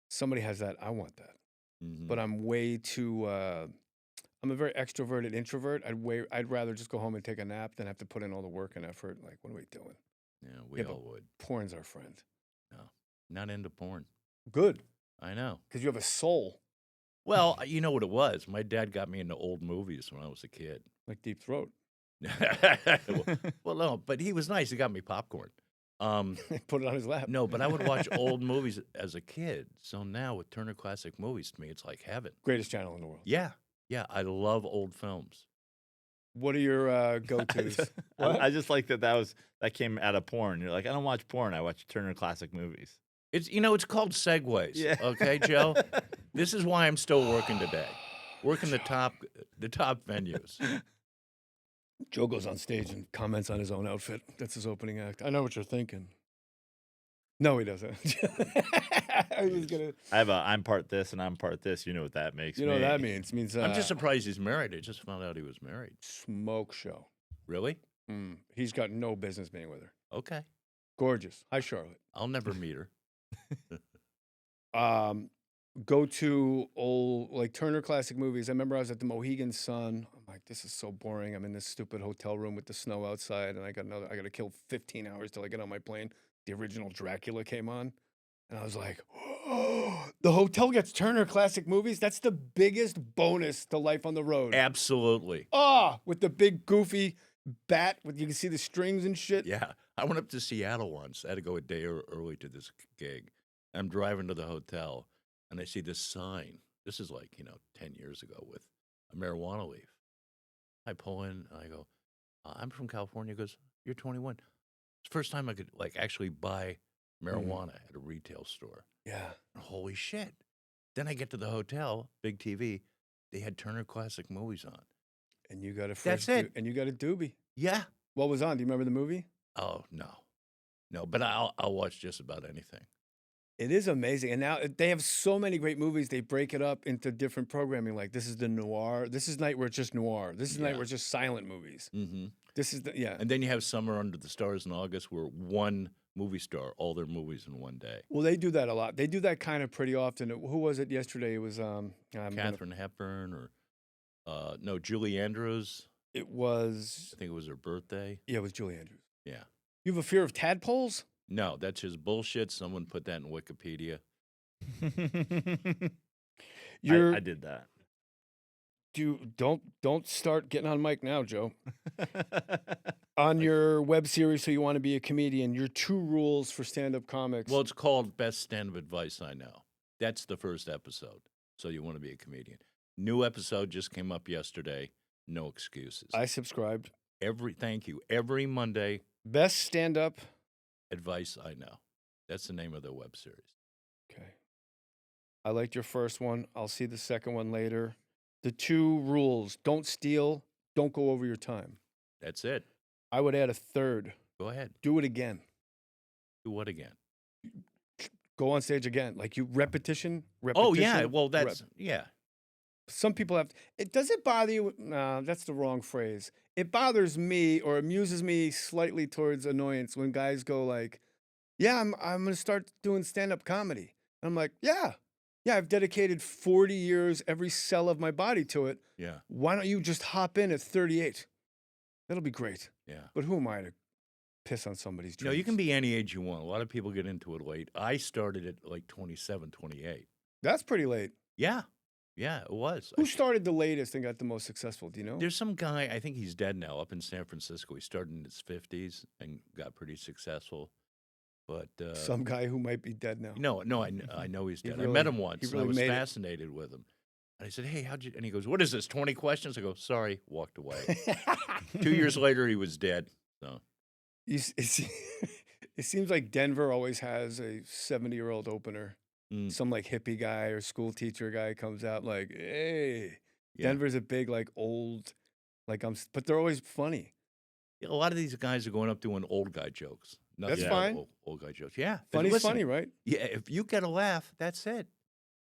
Speaker 2: Somebody has that. I want that.
Speaker 3: Mm-hmm.
Speaker 2: But I'm way too. I'm a very extroverted introvert. I'd rather just go home and take a nap than have to put in all the work and effort. Like, what are we doing?
Speaker 3: Yeah, we all would.
Speaker 2: Porn's our friend.
Speaker 3: No, not into porn.
Speaker 2: Good,
Speaker 3: I know.
Speaker 2: because you have a soul
Speaker 3: Well, you know what it was. My dad got me into old movies when I was a kid.
Speaker 2: like Deep Throat.
Speaker 3: well, no, but he was nice. He got me popcorn.
Speaker 2: Put it on his lap.
Speaker 3: No, but I would watch old movies as a kid. So now with Turner Classic Movies, to me, it's like heaven.
Speaker 2: Greatest channel in the world.
Speaker 3: Yeah, I love old films.
Speaker 2: What are your go-tos?
Speaker 4: I just like that came out of porn. You're like, I don't watch porn. I watch Turner Classic Movies.
Speaker 3: It's it's called segues.
Speaker 4: Yeah.
Speaker 3: Okay, Joe. This is why I'm still working today, working the top venues.
Speaker 2: Joe goes on stage and comments on his own outfit. That's his opening act. I know what you're thinking. No, he doesn't. I was gonna.
Speaker 4: I have I'm part this and I'm part this. You know what that makes
Speaker 2: You know what that means? It means
Speaker 3: I'm just surprised he's married. I just found out he was married.
Speaker 2: smoke show.
Speaker 3: Really?
Speaker 2: He's got no business being with her.
Speaker 3: Okay.
Speaker 2: Gorgeous. Hi, Charlotte.
Speaker 3: I'll never meet her.
Speaker 2: Go to old like Turner Classic Movies. I remember I was at the Mohegan Sun. Oh my like, this is so boring. I'm in this stupid hotel room with the snow outside, and I got to kill 15 hours till I get on my plane. The original Dracula came on, and I was like, oh, the hotel gets Turner Classic Movies. That's the biggest bonus to life on the road.
Speaker 3: Absolutely.
Speaker 2: With the big goofy bat with you can see the strings and shit.
Speaker 3: Yeah. I went up to Seattle once. I had to go a day early to this gig. I'm driving to the hotel, and I see this sign. This is like, 10 years ago with a marijuana leaf. I pull in, and I go, I'm from California. He goes, you're 21. It's the first time I could, actually buy marijuana at a retail store.
Speaker 2: Yeah.
Speaker 3: Holy shit. Then I get to the hotel, big TV. They had Turner Classic Movies on.
Speaker 2: And you got a fresh
Speaker 3: That's it.
Speaker 2: And you got a doobie.
Speaker 3: Yeah.
Speaker 2: What was on? Do you remember the movie?
Speaker 3: Oh, no. No, but I'll watch just about anything.
Speaker 2: It is amazing. And now they have so many great movies. They break it up into different programming. Like this is the noir. This is night where it's just noir. This is night where it's just silent movies.
Speaker 3: Mm-hmm.
Speaker 2: This is
Speaker 3: And then you have Summer Under the Stars in August where one movie star, all their movies in one day.
Speaker 2: Well, they do that a lot. They do that kind of pretty often. Who was it yesterday? It was
Speaker 3: Katharine Hepburn or no, Julie Andrews.
Speaker 2: It was.
Speaker 3: I think it was her birthday.
Speaker 2: Yeah, it was Julie Andrews.
Speaker 3: Yeah.
Speaker 2: You have a fear of tadpoles?
Speaker 3: No, that's just bullshit. Someone put that in Wikipedia.
Speaker 4: I did that.
Speaker 2: Don't start getting on mic now, Joe. On your web series, So You Want to Be a Comedian, your 2 rules for stand-up comics.
Speaker 3: Well, it's called Best Stand-Up Advice I Know. That's the first episode. So You Want to Be a Comedian. New episode just came up yesterday. No excuses.
Speaker 2: I subscribed.
Speaker 3: Thank you. Every Monday.
Speaker 2: Best stand-up
Speaker 3: Advice I Know. That's the name of the web series.
Speaker 2: Okay. I liked your first one. I'll see the second one later. The 2 rules: don't steal, don't go over your time.
Speaker 3: That's it.
Speaker 2: I would add a third.
Speaker 3: Go ahead.
Speaker 2: Do it again.
Speaker 3: Do what again?
Speaker 2: Go on stage again. Like repetition.
Speaker 3: Oh, yeah. Well, yeah.
Speaker 2: Some people have. Does it bother you? No, that's the wrong phrase. It bothers me or amuses me slightly towards annoyance when guys go like, "Yeah, I'm going to start doing stand-up comedy." And I'm like, "Yeah, I've dedicated 40 years, every cell of my body to it.
Speaker 3: Yeah.
Speaker 2: Why don't you just hop in at 38? That'll be great."
Speaker 3: Yeah.
Speaker 2: But who am I to piss on somebody's dreams?
Speaker 3: No, you can be any age you want. A lot of people get into it late. I started at like 27, 28.
Speaker 2: That's pretty late.
Speaker 3: Yeah. Yeah, it was.
Speaker 2: Who started the latest and got the most successful? Do you know?
Speaker 3: There's some guy, I think he's dead now, up in San Francisco. He started in his 50s and got pretty successful. But
Speaker 2: some guy who might be dead now.
Speaker 3: No, I know he's dead.
Speaker 2: Really,
Speaker 3: I met him once.
Speaker 2: Really
Speaker 3: I was fascinated with him. And I said, hey, how'd you? And he goes, what is this, 20 questions? I go, sorry, walked away. 2 years later, he was dead. So
Speaker 2: It seems like Denver always has a 70-year-old opener. Some like hippie guy or school teacher guy comes out like, hey, yeah. Denver's a big like old, but they're always funny.
Speaker 3: Yeah, a lot of these guys are going up doing old guy jokes.
Speaker 2: That's fine.
Speaker 3: Old guy jokes. Yeah.
Speaker 2: Funny's funny, right?
Speaker 3: Yeah. If you get a laugh, that's it.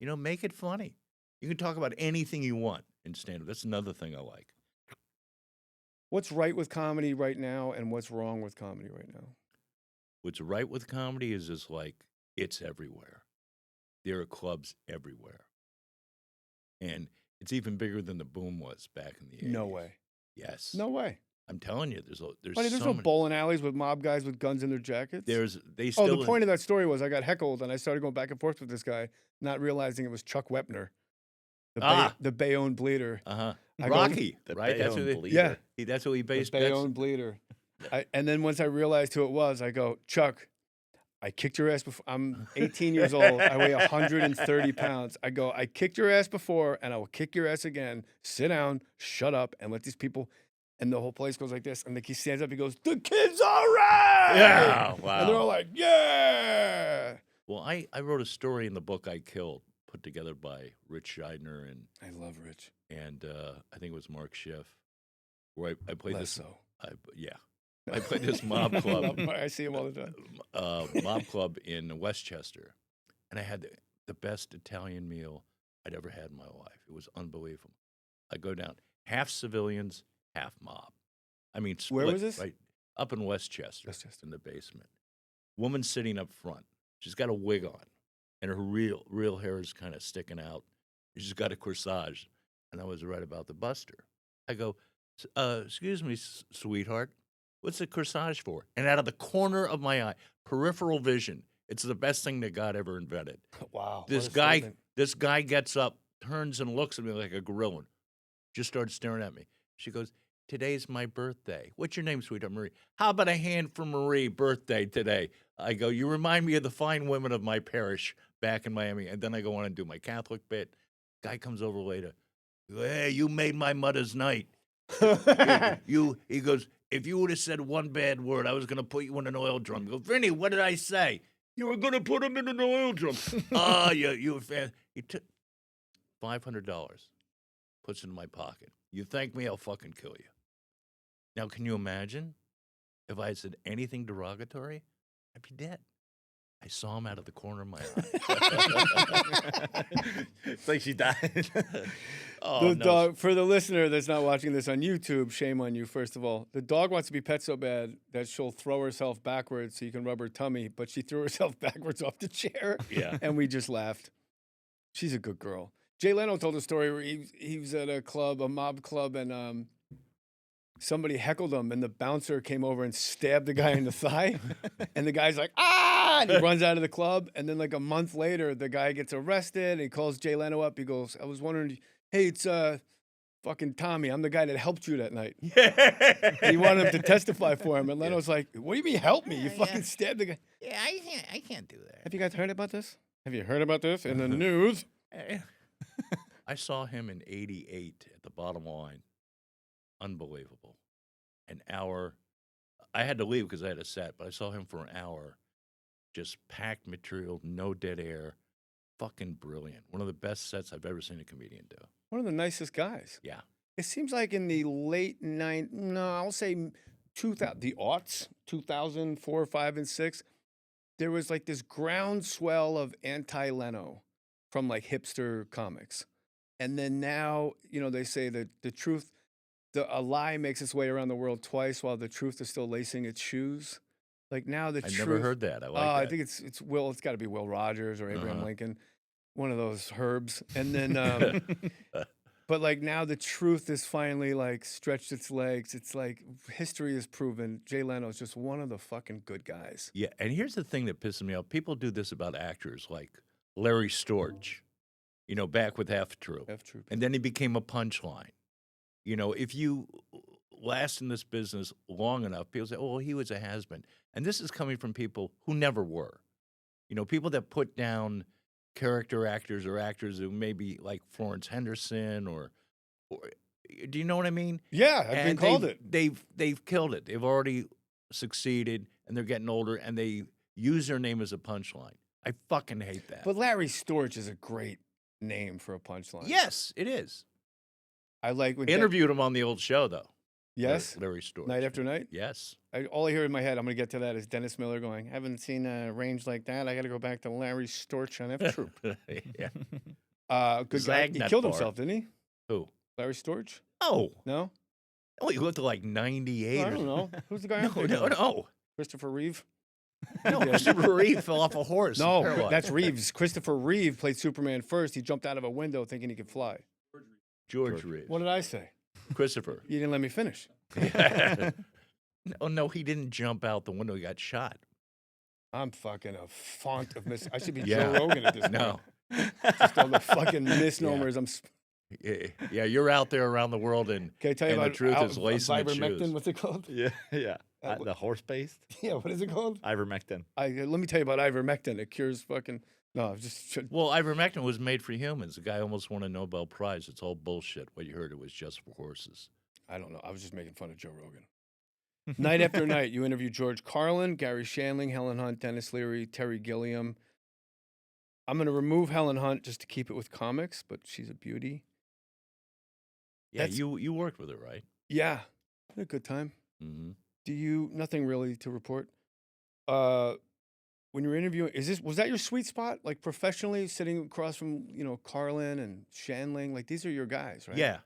Speaker 3: Make it funny. You can talk about anything you want in stand-up. That's another thing I like.
Speaker 2: What's right with comedy right now and what's wrong with comedy right now?
Speaker 3: What's right with comedy is just like, it's everywhere. There are clubs everywhere. And it's even bigger than the boom was back in the 80s.
Speaker 2: No way.
Speaker 3: Yes.
Speaker 2: No way.
Speaker 3: I'm telling you, there's
Speaker 2: no bowling alleys with mob guys with guns in their jackets.
Speaker 3: The
Speaker 2: point of that story was I got heckled and I started going back and forth with this guy, not realizing it was Chuck Wepner, the Bayonne bleeder.
Speaker 3: Rocky, right?
Speaker 4: That's who
Speaker 3: that's who he based.
Speaker 2: The Bayonne bleeder. And then once I realized who it was, I go, Chuck, I kicked your ass before. I'm 18 years old. I weigh 130 pounds. I go, I kicked your ass before, and I will kick your ass again. Sit down, shut up, and let these people. And the whole place goes like this. And he stands up. He goes, the kid's all right.
Speaker 3: Yeah, wow.
Speaker 2: And they're all like, yeah.
Speaker 3: Well, I wrote a story in the book I Killed, put together by Rich Scheidner and
Speaker 2: I love Rich.
Speaker 3: And I think it was Mark Schiff, where I played
Speaker 2: Less
Speaker 3: this.
Speaker 2: so.
Speaker 3: I played this mob club.
Speaker 2: I see him all the time.
Speaker 3: Mob club in Westchester, and I had the best Italian meal I'd ever had in my life. It was unbelievable. I go down, half civilians, half mob. I mean, split,
Speaker 2: where was this?
Speaker 3: Right up in Westchester, in the basement. Woman sitting up front. She's got a wig on, and her real hair is kind of sticking out. She's got a corsage, and I was right about the buster. I go, excuse me, sweetheart, what's the corsage for? And out of the corner of my eye, peripheral vision, it's the best thing that God ever invented.
Speaker 2: Wow.
Speaker 3: This guy gets up, turns and looks at me like a gorilla, just started staring at me. She goes, today's my birthday. What's your name, sweetheart? Marie. How about a hand for Marie, birthday today? I go, you remind me of the fine women of my parish back in Miami. And then I go on and do my Catholic bit. Guy comes over later. Hey, you made my mother's night. He goes, if you would have said one bad word, I was going to put you in an oil drum. I go, Vinny, what did I say? You were going to put him in an oil drum. You fan. He took $500, puts it in my pocket. You thank me, I'll fucking kill you. Now, can you imagine if I had said anything derogatory? I'd be dead. I saw him out of the corner of my eye.
Speaker 4: It's like she died.
Speaker 2: The dog, for the listener that's not watching this on YouTube, shame on you, first of all. The dog wants to be pet so bad that she'll throw herself backwards so you can rub her tummy, but she threw herself backwards off the chair.
Speaker 3: Yeah.
Speaker 2: And we just laughed. She's a good girl. Jay Leno told a story where he was at a mob club, and somebody heckled him, and the bouncer came over and stabbed the guy in the thigh. And the guy's like, ah! And he runs out of the club. And then like a month later, the guy gets arrested, and he calls Jay Leno up. He goes, I was wondering, hey, it's fucking Tommy. I'm the guy that helped you that night. He wanted him to testify for him. And Leno's like, what do you mean help me? You fucking stabbed the guy.
Speaker 3: Yeah, I can't do that.
Speaker 2: Have you guys heard about this? Have you heard about this in the news?
Speaker 3: I saw him in '88 at the Bottom Line. Unbelievable. An hour. I had to leave because I had a set, but I saw him for an hour. Just packed material, no dead air. Fucking brilliant. One of the best sets I've ever seen a comedian do.
Speaker 2: One of the nicest guys.
Speaker 3: Yeah.
Speaker 2: It seems like in the late I'll say 2000, the aughts, 2004, 5, and 6, there was like this groundswell of anti-Leno from like hipster comics. And then now, they say that the truth, a lie makes its way around the world twice while the truth is still lacing its shoes. Like now the truth.
Speaker 3: I never heard that. I like that.
Speaker 2: I think it's got to be Will Rogers or Abraham Lincoln, one of those herbs. And then, but like now the truth is finally like stretched its legs. It's like history has proven Jay Leno is just one of the fucking good guys.
Speaker 3: Yeah, and here's the thing that pisses me off. People do this about actors like Larry Storch, back with Half Troop. And then he became a punchline. If you last in this business long enough, people say, oh, well, he was a has-been. And this is coming from people who never were. People that put down character actors or actors who maybe like Florence Henderson or do you know what I mean?
Speaker 2: Yeah, I've been called it.
Speaker 3: They've killed it. They've already succeeded, and they're getting older, and they use their name as a punchline. I fucking hate that.
Speaker 2: But Larry Storch is a great name for a punchline.
Speaker 3: Yes, it is.
Speaker 2: I like when
Speaker 3: interviewed him on the old show though.
Speaker 2: Yes,
Speaker 3: Larry Storch.
Speaker 2: Night After Night.
Speaker 3: Yes.
Speaker 2: All I hear in my head, I'm going to get to that, is Dennis Miller going, haven't seen a range like that. I got to go back to Larry Storch on F Troop.
Speaker 3: Yeah.
Speaker 2: Good guy. He killed himself, didn't he?
Speaker 3: Who?
Speaker 2: Larry Storch?
Speaker 3: Oh.
Speaker 2: No?
Speaker 3: Oh, he looked like 98.
Speaker 2: I don't know. Who's the guy?
Speaker 3: No.
Speaker 2: Christopher Reeve?
Speaker 3: No, Christopher Reeve fell off a horse.
Speaker 2: No, that's Reeves. Christopher Reeve played Superman first. He jumped out of a window thinking he could fly.
Speaker 3: George Reeves.
Speaker 2: What did I say?
Speaker 3: Christopher.
Speaker 2: You didn't let me finish.
Speaker 3: No, he didn't jump out the window. He got shot.
Speaker 2: I'm fucking a font of I should be Joe Rogan at this point.
Speaker 3: No.
Speaker 2: Just all the fucking misnomers.
Speaker 3: Yeah, you're out there around the world, and,
Speaker 2: can I tell you about
Speaker 3: the truth is lacing its
Speaker 2: ivermectin?
Speaker 3: shoes.
Speaker 2: What's it called?
Speaker 4: Yeah. The horse-based?
Speaker 2: Yeah, what is it called?
Speaker 4: Ivermectin.
Speaker 2: Let me tell you about ivermectin. It cures fucking... No,
Speaker 3: Well, ivermectin was made for humans. The guy almost won a Nobel Prize. It's all bullshit. What you heard, it was just for horses.
Speaker 2: I don't know. I was just making fun of Joe Rogan. Night After Night, you interviewed George Carlin, Gary Shandling, Helen Hunt, Dennis Leary, Terry Gilliam. I'm going to remove Helen Hunt just to keep it with comics, but she's a beauty.
Speaker 3: Yeah, you worked with her, right?
Speaker 2: Yeah. Had a good time.
Speaker 3: Mm-hmm.
Speaker 2: Nothing really to report. When you were interviewing, was that your sweet spot? Like professionally, sitting across from, Carlin and Shandling? Like these are your guys, right?
Speaker 3: Yeah,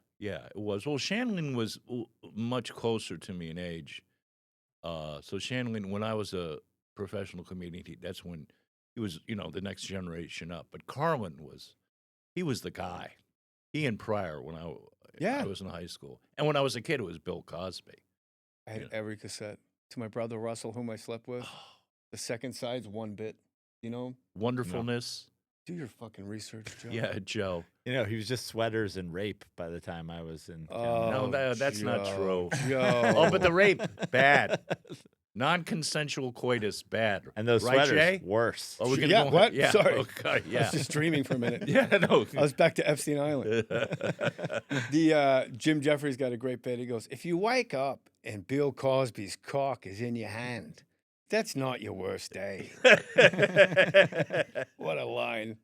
Speaker 3: it was. Well, Shandling was much closer to me in age. So Shandling, when I was a professional comedian, that's when he was, the next generation up. But Carlin he was the guy. He and Pryor, when
Speaker 2: Yeah.
Speaker 3: I was in high school. And when I was a kid, it was Bill Cosby.
Speaker 2: I had every cassette. To my brother Russell, whom I slept with. The second side's one bit. You know?
Speaker 3: Wonderfulness.
Speaker 2: Do your fucking research, Joe.
Speaker 3: Yeah, Joe.
Speaker 4: You know, he was just sweaters and rape by the time I was in.
Speaker 2: Oh,
Speaker 3: No, that's not
Speaker 2: Joe,
Speaker 3: true.
Speaker 2: Joe.
Speaker 3: Oh, but the rape, bad. Non-consensual coitus, bad.
Speaker 4: And those
Speaker 3: right,
Speaker 4: sweaters,
Speaker 3: Jay?
Speaker 4: worse.
Speaker 3: Oh, we're gonna
Speaker 2: Yeah,
Speaker 3: go
Speaker 2: what?
Speaker 3: Yeah.
Speaker 2: Sorry.
Speaker 3: Okay,
Speaker 2: I
Speaker 3: yeah.
Speaker 2: was just dreaming for a minute.
Speaker 3: Yeah, no.
Speaker 2: I was back to Epstein Island. The Jim Jeffries got a great bit. He goes, if you wake up and Bill Cosby's cock is in your hand, that's not your worst day. What a line.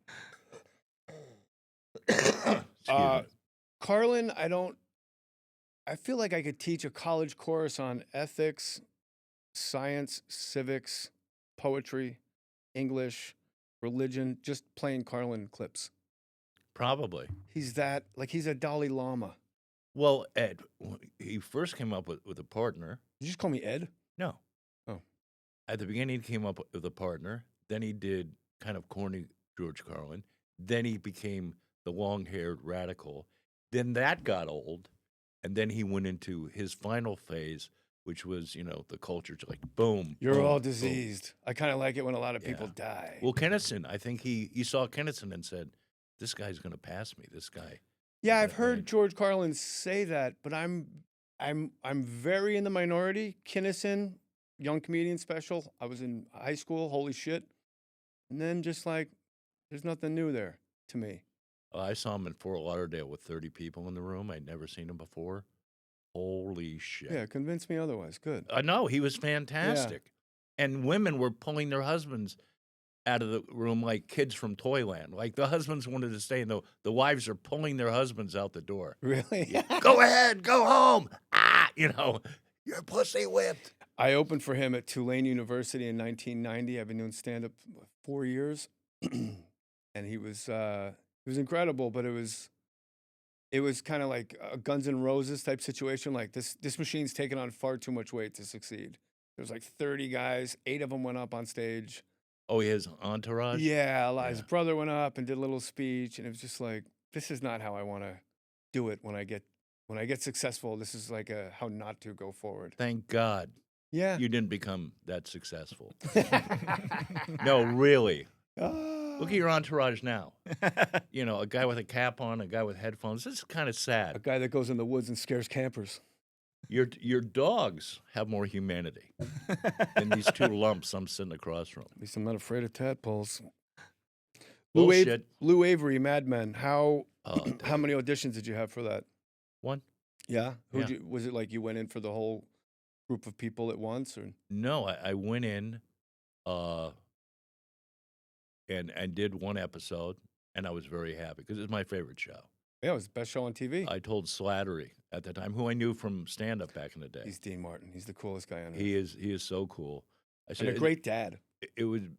Speaker 2: Carlin, I feel like I could teach a college course on ethics, science, civics, poetry, English, religion, just playing Carlin clips.
Speaker 3: Probably.
Speaker 2: He's a Dalai Lama.
Speaker 3: Well, Ed, he first came up with a partner.
Speaker 2: Did you just call me Ed?
Speaker 3: No.
Speaker 2: Oh.
Speaker 3: At the beginning, he came up with a partner. Then he did kind of corny George Carlin. Then he became the long-haired radical. Then that got old. And then he went into his final phase, which was, the culture's like, boom.
Speaker 2: You're
Speaker 3: boom,
Speaker 2: all
Speaker 3: boom.
Speaker 2: diseased. I kind of like it when a lot of people
Speaker 3: Yeah.
Speaker 2: die.
Speaker 3: Well, Kinison, I think he saw Kinison and said, this guy's going to pass me, this guy.
Speaker 2: Yeah, I've
Speaker 3: that
Speaker 2: heard
Speaker 3: man.
Speaker 2: George Carlin say that, but I'm very in the minority. Kinison, young comedian special. I was in high school. Holy shit! And then just like, there's nothing new there to me.
Speaker 3: I saw him in Fort Lauderdale with 30 people in the room. I'd never seen him before. Holy shit!
Speaker 2: Yeah, convince me otherwise. Good.
Speaker 3: I know he was fantastic, and women were pulling their husbands out of the room like kids from Toyland. Like the husbands wanted to stay, and the wives are pulling their husbands out the door.
Speaker 2: Really?
Speaker 3: Go ahead, go home. You're pussy whipped.
Speaker 2: I opened for him at Tulane University in 1990. I've been doing stand-up 4 years, and he was incredible. But it was kind of like a Guns N' Roses type situation. Like this machine's taken on far too much weight to succeed. There was like 30 guys. 8 of them went up on stage.
Speaker 3: Oh, his entourage?
Speaker 2: Yeah, his brother went up and did a little speech, and it was just like, this is not how I want to do it when I get successful. This is like how not to go forward.
Speaker 3: Thank God
Speaker 2: Yeah.
Speaker 3: you didn't become that successful. No, really. Look at your entourage now. A guy with a cap on, a guy with headphones. This is kind of
Speaker 2: A
Speaker 3: sad.
Speaker 2: guy that goes in the woods and scares campers.
Speaker 3: Your dogs have more humanity than these two lumps I'm sitting across from.
Speaker 2: At least I'm not afraid of tadpoles.
Speaker 3: Bullshit.
Speaker 2: Lou Avery, Madmen. How
Speaker 3: Oh,
Speaker 2: many auditions did you have for that?
Speaker 3: one?
Speaker 2: Yeah.
Speaker 3: Yeah.
Speaker 2: Was it like you went in for the whole group of people at once, or?
Speaker 3: No, I went in and did one episode, and I was very happy because it's my favorite show.
Speaker 2: Yeah, it was the best show on TV.
Speaker 3: I told Slattery at the time, who I knew from stand-up back in the day.
Speaker 2: He's Dean Martin. He's the coolest guy on earth.
Speaker 3: He is so cool. I
Speaker 2: And
Speaker 3: said,
Speaker 2: a great dad.
Speaker 3: It would.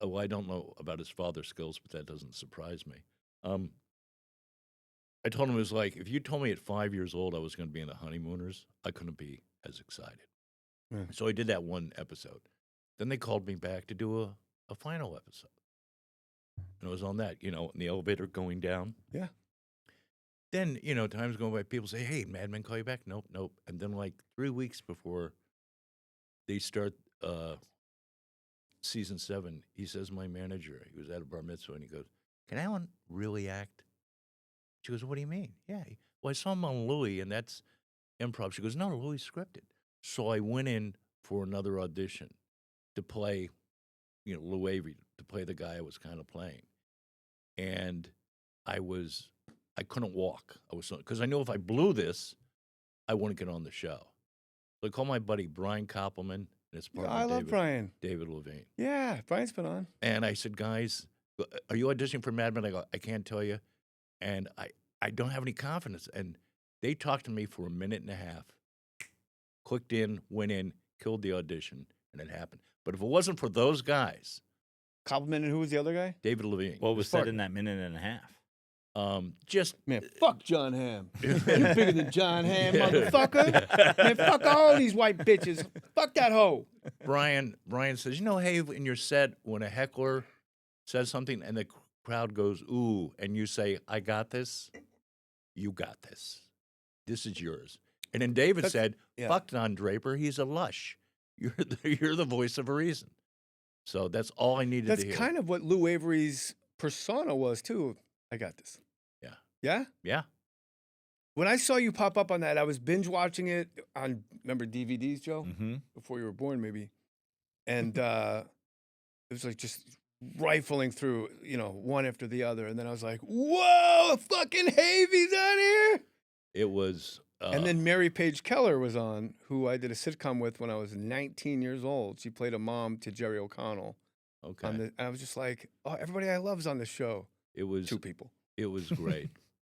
Speaker 3: Oh, I don't know about his father's skills, but that doesn't surprise me. I told him it was like, if you told me at 5 years old I was going to be in the Honeymooners, I couldn't be as excited.
Speaker 2: Yeah.
Speaker 3: So I did that one episode. Then they called me back to do a final episode. And it was on that, in the elevator going down.
Speaker 2: Yeah.
Speaker 3: Then, time's going by, people say, hey, Madmen call you back? Nope. And then like 3 weeks before they start season 7, he says, my manager, he was at a bar mitzvah, and he goes, can Allan really act? She goes, what do you mean? Yeah. Well, I saw him on Louis, and that's improv. She goes, no, Louis scripted. So I went in for another audition to play, Lou Avery, to play the guy I was kind of playing. And I couldn't walk. Because I knew if I blew this, I wouldn't get on the show. So I called my buddy Brian Koppelman and his partner
Speaker 2: I love Brian.
Speaker 3: David Levine.
Speaker 2: Yeah, Brian's been on.
Speaker 3: And I said, guys, are you auditioning for Madmen? I go, I can't tell you. And I don't have any confidence. And they talked to me for a minute and a half. Clicked in, went in, killed the audition, and it happened. But if it wasn't for those guys,
Speaker 2: Compliment, and who was the other guy?
Speaker 3: David Levine.
Speaker 4: What was said in that minute and a half?
Speaker 3: Just
Speaker 2: Man, fuck John Hamm. You're bigger than John Hamm, motherfucker. Man, fuck all these white bitches. Fuck that hoe.
Speaker 3: Brian says, hey, in your set, when a heckler says something and the crowd goes, ooh, and you say, I got this, you got this. This is yours. And then David said,
Speaker 2: yeah.
Speaker 3: fuck Don Draper. He's a lush. You're the voice of reason. So that's all I needed to hear.
Speaker 2: That's kind of what Lou Avery's persona was, too. I got this.
Speaker 3: Yeah.
Speaker 2: Yeah?
Speaker 3: Yeah.
Speaker 2: When I saw you pop up on that, I was binge watching it on, remember DVDs, Joe?
Speaker 4: Mm-hmm.
Speaker 2: Before you were born, maybe. And it was like just rifling through, one after the other. And then I was like, whoa, fucking Havey's on here.
Speaker 3: It was.
Speaker 2: And then Mary Page Keller was on, who I did a sitcom with when I was 19 years old. She played a mom to Jerry O'Connell.
Speaker 3: Okay.
Speaker 2: And I was just like, oh, everybody I love's on this show.
Speaker 3: It was
Speaker 2: 2 people.
Speaker 3: It was great.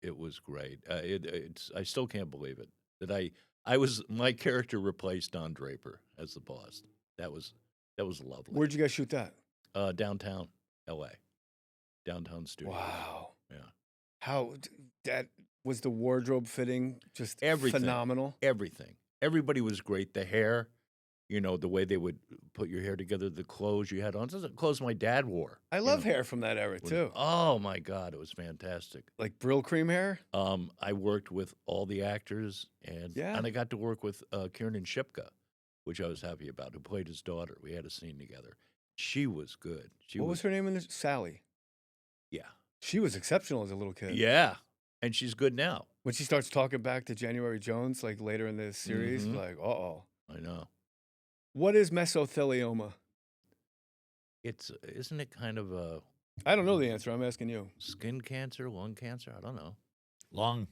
Speaker 3: It was great. I still can't believe it that my character replaced Don Draper as the boss. That was lovely.
Speaker 2: Where'd you guys shoot that?
Speaker 3: Downtown L.A. Downtown studio.
Speaker 2: Wow.
Speaker 3: Yeah.
Speaker 2: How that was the wardrobe fitting just
Speaker 3: Everything.
Speaker 2: phenomenal.
Speaker 3: Everything. Everybody was great. The hair, the way they would put your hair together, the clothes you had on. Those are the clothes my dad wore.
Speaker 2: I love hair from that era too.
Speaker 3: Oh my God, it was fantastic.
Speaker 2: Like Brill cream hair?
Speaker 3: I worked with all the actors and I got to work with Kiernan Shipka, which I was happy about, who played his daughter. We had a scene together. She was good.
Speaker 2: What was her name in this? Sally.
Speaker 3: Yeah.
Speaker 2: She was exceptional as a little kid.
Speaker 3: Yeah. And she's good now.
Speaker 2: When she starts talking back to January Jones, like later in the series, like, uh-oh.
Speaker 3: I know.
Speaker 2: What is mesothelioma?
Speaker 3: Isn't it kind of a...
Speaker 2: I don't know the answer. I'm asking you.
Speaker 3: Skin cancer, lung cancer? I don't know.
Speaker 4: Lung?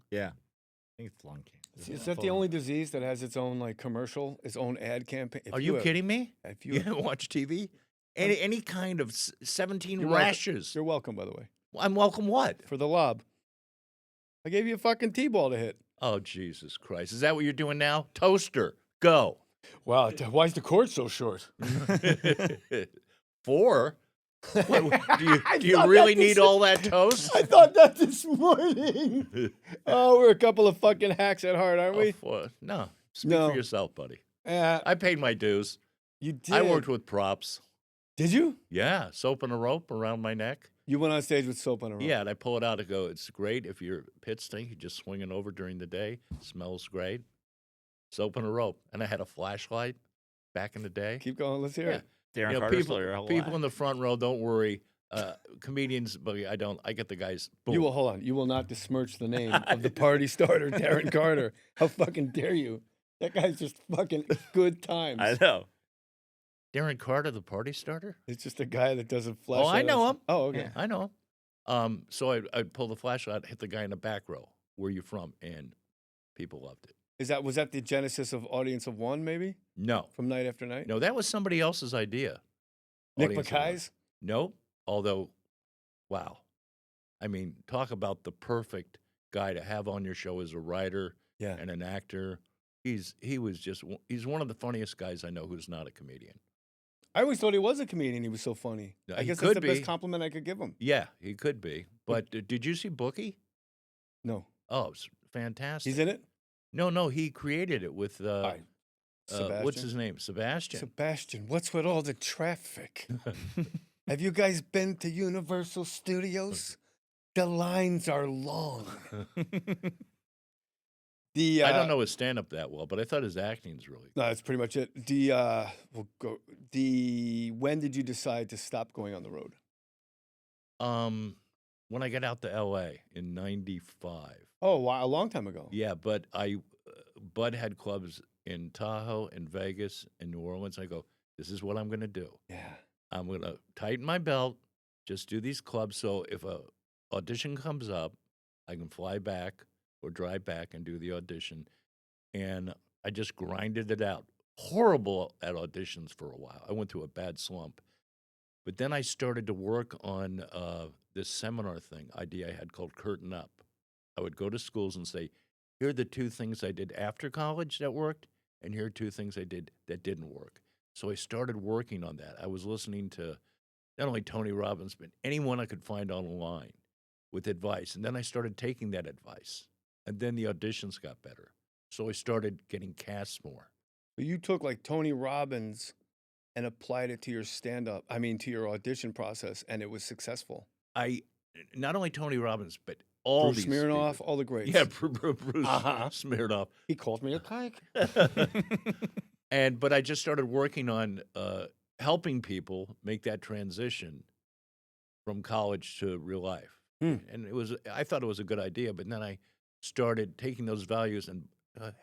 Speaker 3: Yeah.
Speaker 4: I think it's lung cancer.
Speaker 2: Is that the only disease that has its own like commercial, its own ad campaign?
Speaker 3: Are you kidding me?
Speaker 2: If
Speaker 3: you haven't watched TV? Any kind of 17 rashes.
Speaker 2: You're welcome, by the way.
Speaker 3: I'm welcome what?
Speaker 2: For the lob. I gave you a fucking T-ball to hit.
Speaker 3: Oh, Jesus Christ. Is that what you're doing now? Toaster, go.
Speaker 2: Wow, why is the cord so short?
Speaker 3: 4? Do you really need all that toast?
Speaker 2: I thought that this morning. Oh, we're a couple of fucking hacks at heart, aren't we?
Speaker 3: No. Speak for yourself, buddy. I paid my dues.
Speaker 2: You did?
Speaker 3: I worked with props.
Speaker 2: Did you?
Speaker 3: Yeah, soap and a rope around my neck.
Speaker 2: You went on stage with soap and a rope?
Speaker 3: Yeah, and I pull it out and go, it's great if your pits stink. You just swing it over during the day. Smells great. Soap and a rope. And I had a flashlight back in the day.
Speaker 2: Keep going. Let's hear it.
Speaker 4: Darren Carter
Speaker 3: people in the front row, don't worry. Comedians, but I get the guys. Boom.
Speaker 2: Hold on. You will not besmirch the name of the party starter, Darren Carter. How fucking dare you? That guy's just fucking good times.
Speaker 4: I know.
Speaker 3: Darren Carter, the party starter?
Speaker 2: It's just a guy that doesn't flash.
Speaker 3: Oh, I know him.
Speaker 2: Oh, okay.
Speaker 3: Yeah, I know him. So I'd pull the flashlight, hit the guy in the back row. Where you from? And people loved it.
Speaker 2: Was that the genesis of Audience of One, maybe?
Speaker 3: No.
Speaker 2: From Night After Night?
Speaker 3: No, that was somebody else's idea.
Speaker 2: Nick
Speaker 3: Audience
Speaker 2: Mackay's?
Speaker 3: No. Although, wow. I mean, talk about the perfect guy to have on your show as a writer and an actor. He's one of the funniest guys I know who's not a comedian.
Speaker 2: I always thought he was a comedian. He was so funny. I guess that's the best compliment I could give him.
Speaker 3: Yeah, he could be. But did you see Bookie?
Speaker 2: No.
Speaker 3: Oh, it's fantastic.
Speaker 2: He's in it?
Speaker 3: No, he created it with
Speaker 2: Sebastian?
Speaker 3: What's his name? Sebastian.
Speaker 2: Sebastian. What's with all the traffic? Have you guys been to Universal Studios? The lines are long.
Speaker 3: I don't know his stand-up that well, but I thought his acting's really good.
Speaker 2: No, that's pretty much it. When did you decide to stop going on the road?
Speaker 3: When I got out to L.A. in '95.
Speaker 2: Oh, wow, a long time ago.
Speaker 3: Yeah, but Bud had clubs in Tahoe, in Vegas, in New Orleans. I go, this is what I'm going to do.
Speaker 2: Yeah.
Speaker 3: I'm going to tighten my belt, just do these clubs, so if a audition comes up, I can fly back or drive back and do the audition. And I just grinded it out. Horrible at auditions for a while. I went through a bad slump. But then I started to work on this seminar idea I had called Curtain Up. I would go to schools and say, here are the 2 things I did after college that worked, and here are 2 things I did that didn't work. So I started working on that. I was listening to not only Tony Robbins, but anyone I could find online with advice. And then I started taking that advice. And then the auditions got better. So I started getting cast more.
Speaker 2: But you took like Tony Robbins and applied it to your to your audition process, and it was successful.
Speaker 3: Not only Tony Robbins, but all
Speaker 2: Bruce
Speaker 3: these
Speaker 2: Smirnoff,
Speaker 3: speakers.
Speaker 2: all the greats.
Speaker 3: Yeah, Bruce Smirnoff.
Speaker 2: He called me a kike.
Speaker 3: But I just started working on helping people make that transition from college to real life. And I thought it was a good idea, but then I started taking those values and,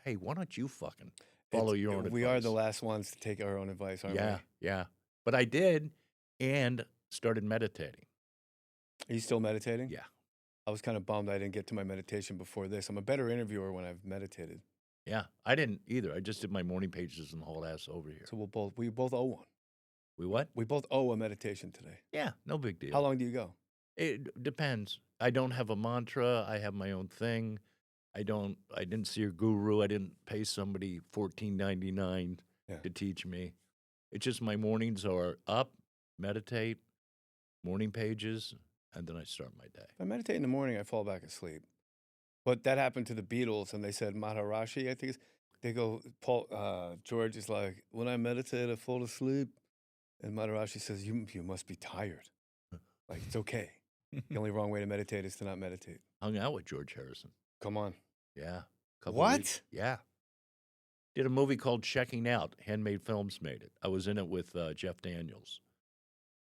Speaker 3: hey, why don't you fucking follow your own advice?
Speaker 2: We are the last ones to take our own advice, aren't we?
Speaker 3: Yeah. But I did, and started meditating.
Speaker 2: Are you still meditating?
Speaker 3: Yeah.
Speaker 2: I was kind of bummed I didn't get to my meditation before this. I'm a better interviewer when I've meditated.
Speaker 3: Yeah, I didn't either. I just did my morning pages and hauled ass over here.
Speaker 2: So we both owe one.
Speaker 3: We what?
Speaker 2: We both owe a meditation today.
Speaker 3: Yeah, no big deal.
Speaker 2: How long do you go?
Speaker 3: It depends. I don't have a mantra. I have my own thing. I didn't see a guru. I didn't pay somebody $14.99 to teach me. It's just my mornings are up, meditate, morning pages, and then I start my day.
Speaker 2: If I meditate in the morning, I fall back asleep. But that happened to the Beatles, and they said Maharishi, I think they go, George is like, when I meditate, I fall asleep. And Maharishi says, you must be tired. Like, it's okay. The only wrong way to meditate is to not meditate.
Speaker 3: Hung out with George Harrison.
Speaker 2: Come on.
Speaker 3: Yeah.
Speaker 2: What?
Speaker 3: Yeah. Did a movie called Checking Out. Handmade Films made it. I was in it with Jeff Daniels.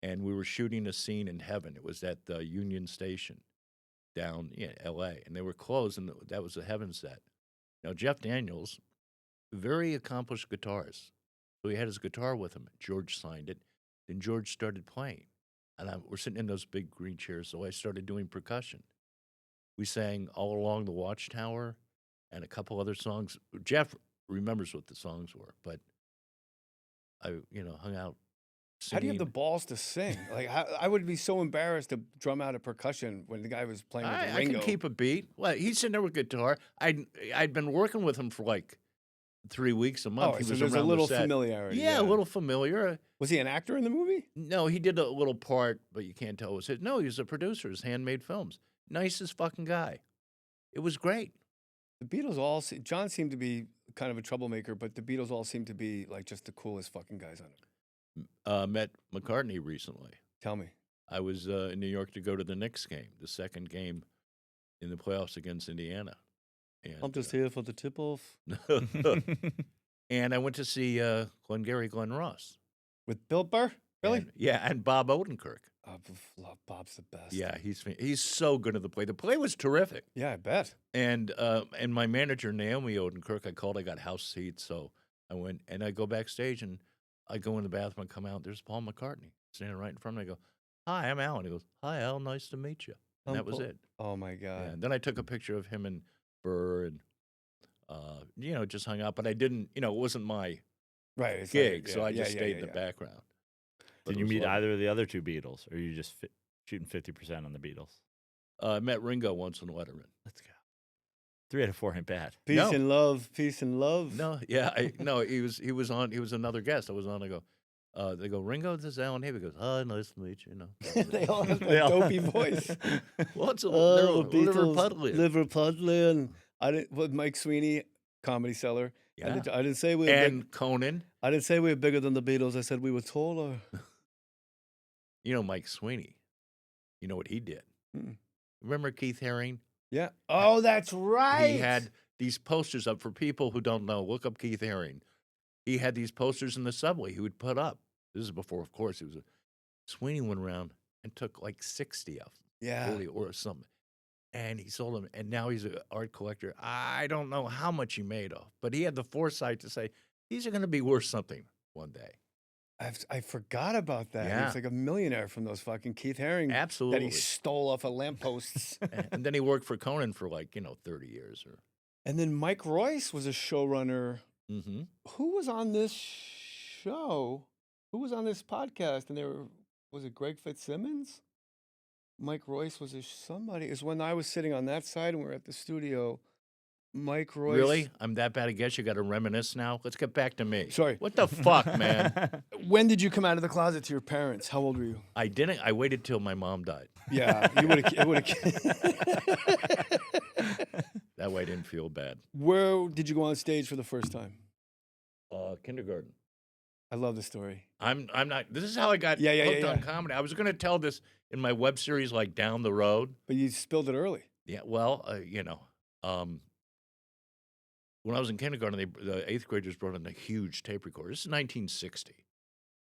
Speaker 3: And we were shooting a scene in heaven. It was at Union Station down in L.A. And they were closed, and that was a heaven set. Now, Jeff Daniels, very accomplished guitarist. So he had his guitar with him. George signed it. Then George started playing. And we're sitting in those big green chairs, so I started doing percussion. We sang All Along the Watchtower and a couple other songs. Jeff remembers what the songs were, but I, hung out singing.
Speaker 2: How do you have the balls to sing? Like, I would be so embarrassed to drum out a percussion when the guy was playing with
Speaker 3: I
Speaker 2: Ringo.
Speaker 3: can keep a beat. Well, he's sitting there with guitar. I'd been working with him for like 3 weeks a month.
Speaker 2: Oh,
Speaker 3: He
Speaker 2: so
Speaker 3: was
Speaker 2: there's a
Speaker 3: around the
Speaker 2: little
Speaker 3: set.
Speaker 2: familiarity.
Speaker 3: Yeah, a little familiar.
Speaker 2: Was he an actor in the movie?
Speaker 3: No, he did a little part, but you can't tell it was his. No, he was a producer. His Handmade Films. Nicest fucking guy. It was great.
Speaker 2: The Beatles John seemed to be kind of a troublemaker, but the Beatles all seemed to be like just the coolest fucking guys on it.
Speaker 3: Met McCartney recently.
Speaker 2: Tell me.
Speaker 3: I was in New York to go to the Knicks game, the second game in the playoffs against Indiana. And,
Speaker 2: I'm just here for the tip-off.
Speaker 3: And I went to see Glengarry Glen Ross.
Speaker 2: With Bill Burr? Really?
Speaker 3: And Bob Odenkirk.
Speaker 2: Bob's the best.
Speaker 3: Yeah, he's so good at the play. The play was terrific.
Speaker 2: Yeah, I bet.
Speaker 3: And my manager, Naomi Odenkirk, I called. I got house seats, so I went. And I go backstage, and I go in the bathroom and come out. There's Paul McCartney standing right in front of me. I go, "Hi, I'm Allan." He goes, "Hi, Al. Nice to meet you." And that was it.
Speaker 2: Oh, my God.
Speaker 3: Yeah, and then I took a picture of him and Burr and, just hung out. But I didn't, it wasn't my gig, so I just stayed in the background.
Speaker 4: Did you meet either of the other two Beatles, or are you just shooting 50% on the Beatles?
Speaker 3: I met Ringo once on Letterman.
Speaker 4: Let's go. 3 out of 4 ain't bad.
Speaker 2: Peace and love. Peace and love.
Speaker 3: No, yeah, he was on. He was another guest. I was on. I go. They go, Ringo, this is Allan Havey. He goes, nice to meet you.
Speaker 2: They all have that dopey voice.
Speaker 3: Well, it's they're
Speaker 2: Liverpudlian. I didn't. With Mike Sweeney, Comedy Cellar.
Speaker 3: Yeah.
Speaker 2: I didn't say we were
Speaker 3: and Conan.
Speaker 2: I didn't say we were bigger than the Beatles. I said we were taller.
Speaker 3: Mike Sweeney. You know what he did? Remember Keith Harring?
Speaker 2: Yeah. Oh, that's right.
Speaker 3: He had these posters up for people who don't know. Look up Keith Harring. He had these posters in the subway he would put up. This is before, of course, Sweeney went around and took like 60 of them.
Speaker 2: Yeah.
Speaker 3: 40 or something. And he sold them. And now he's an art collector. I don't know how much he made off, but he had the foresight to say, these are going to be worth something one day.
Speaker 2: I forgot about that.
Speaker 3: Yeah.
Speaker 2: He was like a millionaire from those fucking Keith Haring.
Speaker 3: Absolutely.
Speaker 2: That he stole off of lampposts.
Speaker 3: And then he worked for Conan for 30 years.
Speaker 2: And then Mike Royce was a showrunner.
Speaker 3: Mm-hmm.
Speaker 2: Who was on this show? Who was on this podcast? And was it Greg Fitzsimmons? Mike Royce was somebody. Is when I was sitting on that side and we were at the studio. Mike Royce.
Speaker 3: Really? I'm that bad a guess? You got to reminisce now? Let's get back to me.
Speaker 2: Sorry.
Speaker 3: What the fuck, man?
Speaker 2: When did you come out of the closet to your parents? How old were you?
Speaker 3: I didn't. I waited till my mom died.
Speaker 2: Yeah, you would have.
Speaker 3: That way I didn't feel bad.
Speaker 2: Where did you go on stage for the first time?
Speaker 3: Kindergarten.
Speaker 2: I love the story.
Speaker 3: I'm not. This is how I got hooked on comedy. I was going to tell this in my web series, like Down the Road.
Speaker 2: But you spilled it early.
Speaker 3: Yeah, well, when I was in kindergarten, the eighth graders brought in a huge tape recorder. This is 1960.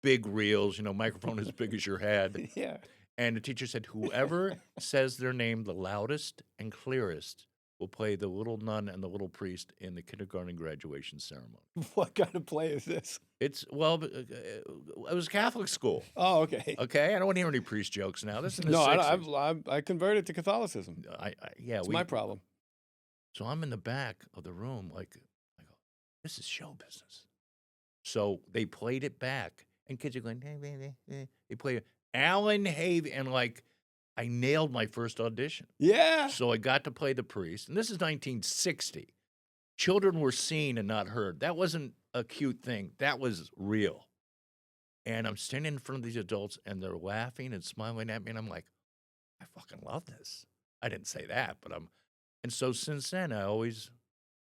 Speaker 3: Big reels, microphone as big as your head.
Speaker 2: Yeah.
Speaker 3: And the teacher said, whoever says their name the loudest and clearest will play the little nun and the little priest in the kindergarten graduation ceremony.
Speaker 2: What kind of play is this?
Speaker 3: It was Catholic school.
Speaker 2: Oh, okay.
Speaker 3: Okay, I don't want to hear any priest jokes now. This is in the
Speaker 2: No,
Speaker 3: 60s.
Speaker 2: I converted to Catholicism. It's my problem.
Speaker 3: So I'm in the back of the room, I go, this is show business. So they played it back, and kids are going, they play Allan Havey, and I nailed my first audition.
Speaker 2: Yeah.
Speaker 3: So I got to play the priest, and this is 1960. Children were seen and not heard. That wasn't a cute thing. That was real. And I'm standing in front of these adults, and they're laughing and smiling at me, and I'm like, I fucking love this. I didn't say that, but and so since then, I always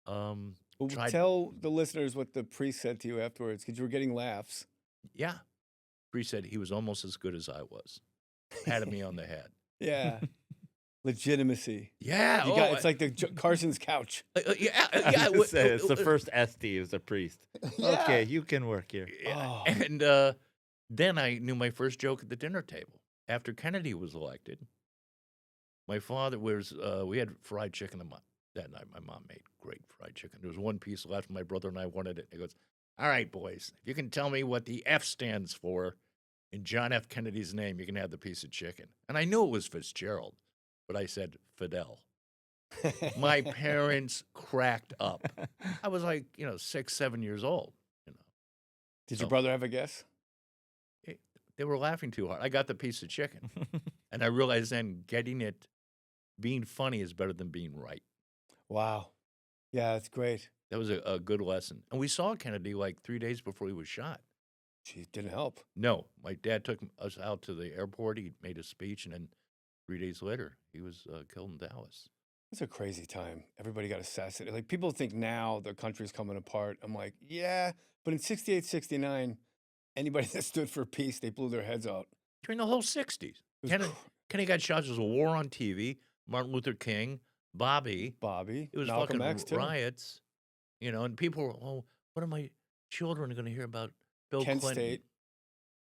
Speaker 3: tried.
Speaker 2: Tell the listeners what the priest said to you afterwards, because you were getting laughs.
Speaker 3: Yeah. Priest said he was almost as good as I was. Patted me on the head.
Speaker 2: Yeah. Legitimacy.
Speaker 3: Yeah.
Speaker 2: It's like the Carson's couch.
Speaker 3: Yeah.
Speaker 4: It's the first SD. It was a priest.
Speaker 2: Yeah.
Speaker 4: Okay, you can work here.
Speaker 2: Oh.
Speaker 3: And then I knew my first joke at the dinner table. After Kennedy was elected, my father we had fried chicken that night. My mom made great fried chicken. There was one piece left, and my brother and I wanted it. He goes, all right, boys, if you can tell me what the F stands for in John F. Kennedy's name, you can have the piece of chicken. And I knew it was Fitzgerald, but I said Fidel. My parents cracked up. I was 6, 7 years old.
Speaker 2: Did your brother have a guess?
Speaker 3: They were laughing too hard. I got the piece of chicken. And I realized then being funny is better than being right.
Speaker 2: Wow. Yeah, that's great.
Speaker 3: That was a good lesson. And we saw Kennedy 3 days before he was shot.
Speaker 2: Gee, didn't help.
Speaker 3: No, my dad took us out to the airport. He made a speech, and then 3 days later, he was killed in Dallas.
Speaker 2: It's a crazy time. Everybody got assassinated. People think now the country's coming apart. I'm like, yeah, but in 68, 69, anybody that stood for peace, they blew their heads out.
Speaker 3: During the whole 60s. Kenny got shot. There was a war on TV. Martin Luther King, Bobby.
Speaker 2: It
Speaker 3: was
Speaker 2: Malcolm
Speaker 3: fucking
Speaker 2: X, too.
Speaker 3: riots. And people were, what are my children going to hear about Bill
Speaker 2: Kent
Speaker 3: Clinton?
Speaker 2: State.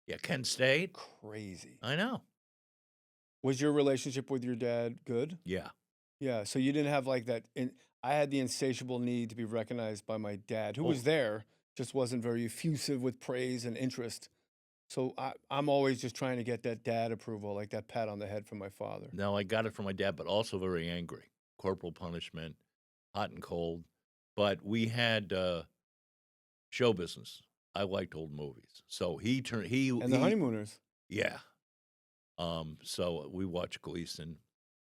Speaker 3: Yeah, Kent State.
Speaker 2: Crazy.
Speaker 3: I know.
Speaker 2: Was your relationship with your dad good?
Speaker 3: Yeah.
Speaker 2: Yeah, so you didn't have that. I had the insatiable need to be recognized by my dad, who was there, just wasn't very effusive with praise and interest. So I'm always just trying to get that dad approval, like that pat on the head from my father.
Speaker 3: No, I got it from my dad, but also very angry. Corporal punishment, hot and cold. But we had show business. I liked old movies. So
Speaker 2: The Honeymooners.
Speaker 3: Yeah. So we watched Gleason.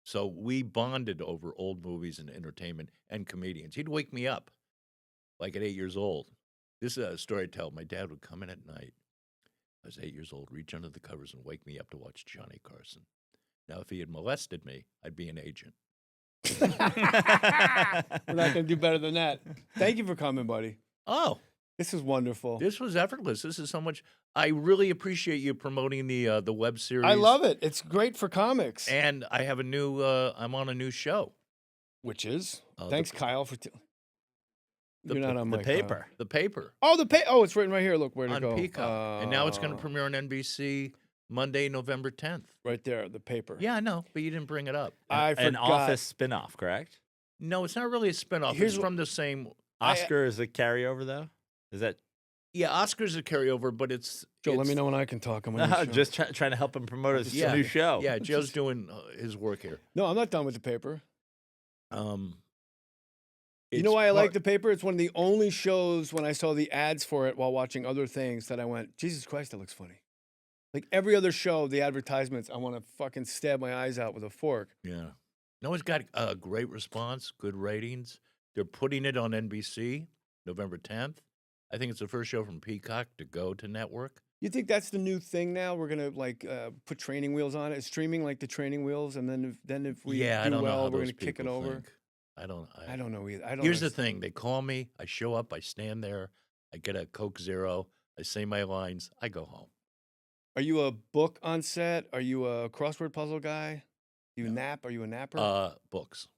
Speaker 3: So we bonded over old movies and entertainment and comedians. He'd wake me up at 8 years old. This is a story I tell. My dad would come in at night. I was 8 years old, reach under the covers and wake me up to watch Johnny Carson. Now, if he had molested me, I'd be an agent.
Speaker 2: We're not going to do better than that. Thank you for coming, buddy.
Speaker 3: Oh.
Speaker 2: This is wonderful.
Speaker 3: This was effortless. This is so much. I really appreciate you promoting the web series.
Speaker 2: I love it. It's great for comics.
Speaker 3: And I have I'm on a new show.
Speaker 2: Which is? Thanks, Kyle, for... You're not on
Speaker 4: the
Speaker 2: my
Speaker 4: paper.
Speaker 3: The paper.
Speaker 2: Oh, Oh, it's written right here. Look, where to
Speaker 3: on
Speaker 2: go.
Speaker 3: Peacock. And now it's going to premiere on NBC Monday, November 10th.
Speaker 2: Right there, the paper.
Speaker 3: Yeah, I know, but you didn't bring it up.
Speaker 2: I forgot.
Speaker 4: An Office spinoff, correct?
Speaker 3: No, it's not really a spinoff. It's from the same...
Speaker 4: Oscar is a carryover, though? Is that...
Speaker 3: Yeah, Oscar's a carryover, but it's...
Speaker 2: Joe, let me know when I can talk.
Speaker 4: Just trying to help him promote his new show.
Speaker 3: Yeah, Joe's doing his work here.
Speaker 2: No, I'm not done with the paper. You
Speaker 3: It's
Speaker 2: know why I like the paper? It's one of the only shows when I saw the ads for it while watching other things that I went, Jesus Christ, that looks funny. Like every other show, the advertisements, I want to fucking stab my eyes out with a fork.
Speaker 3: Yeah. No, it's got a great response, good ratings. They're putting it on NBC November 10th. I think it's the first show from Peacock to go to network.
Speaker 2: You think that's the new thing now? We're gonna put training wheels on it, streaming like the training wheels, and then if we do well, we're gonna kick it over.
Speaker 3: Think. I don't know either.
Speaker 2: Here's
Speaker 3: the thing: they call me, I show up, I stand there, I get a Coke Zero, I say my lines, I go home.
Speaker 2: Are you a book on set? Are you a crossword puzzle guy? You nap? Are you a napper?
Speaker 3: Books.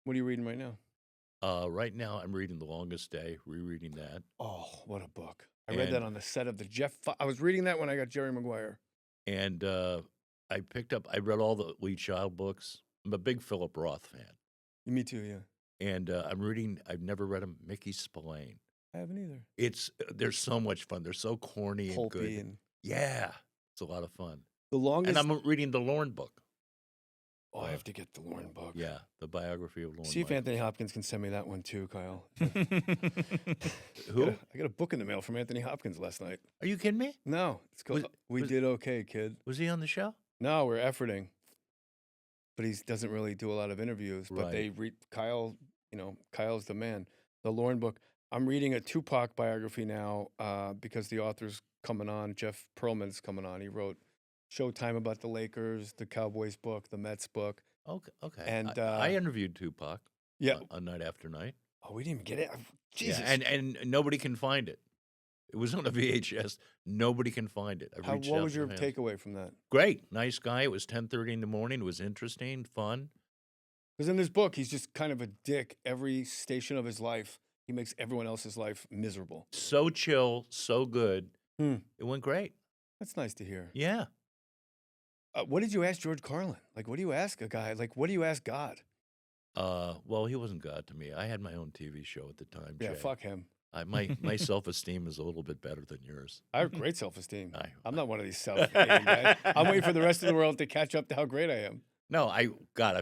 Speaker 2: What are you reading right now?
Speaker 3: Right now, I'm reading The Longest Day, rereading that.
Speaker 2: Oh, what a book! I read that
Speaker 3: And-
Speaker 2: on the set of the I was reading that when I got Jerry Maguire.
Speaker 3: And I read all the Lee Child books. I'm a big Philip Roth fan.
Speaker 2: Me too. Yeah,
Speaker 3: And I've never read him, Mickey Spillane.
Speaker 2: I haven't either.
Speaker 3: They're so much fun. They're so corny and good.
Speaker 2: Pulpy and
Speaker 3: Yeah, it's a lot of fun.
Speaker 2: the longest.
Speaker 3: And I'm reading the Lorne book.
Speaker 2: Oh, I have to get the Lorne book.
Speaker 3: Yeah, the biography of Lorne.
Speaker 2: See if
Speaker 3: Michaels.
Speaker 2: Anthony Hopkins can send me that one too, Kyle.
Speaker 3: Who?
Speaker 2: I got a book in the mail from Anthony Hopkins last night.
Speaker 3: Are you kidding me?
Speaker 2: No, it's called We Did Okay, Kid.
Speaker 3: Was he on the show?
Speaker 2: No, we're efforting. But he doesn't really do a lot of interviews. But
Speaker 3: Right.
Speaker 2: they read Kyle, Kyle's the man. The Lorne book. I'm reading a Tupac biography now because the author's coming on. Jeff Pearlman's coming on. He wrote Showtime about the Lakers, the Cowboys book, the Mets book.
Speaker 3: Okay.
Speaker 2: And,
Speaker 3: I interviewed Tupac.
Speaker 2: Yeah.
Speaker 3: On Night After Night.
Speaker 2: Oh, we didn't even get it. Jesus.
Speaker 3: Yeah, and nobody can find it. It was on a VHS. Nobody can find it.
Speaker 2: what was your takeaway from that?
Speaker 3: Great, nice guy. It was 10:30 in the morning. It was interesting, fun.
Speaker 2: Because in this book, he's just kind of a dick. Every station of his life, he makes everyone else's life miserable.
Speaker 3: So chill, so good.
Speaker 2: Hmm.
Speaker 3: It went great.
Speaker 2: That's nice to hear.
Speaker 3: Yeah.
Speaker 2: What did you ask George Carlin? Like, what do you ask a guy? Like, what do you ask God?
Speaker 3: Well, he wasn't God to me. I had my own TV show at the time.
Speaker 2: Yeah,
Speaker 3: Jay.
Speaker 2: fuck him.
Speaker 3: My self-esteem is a little bit better than yours.
Speaker 2: I have great self-esteem.
Speaker 3: I-
Speaker 2: I'm not one of these self-hating guys. I'm waiting for the rest of the world to catch up to how great I am.
Speaker 3: No, I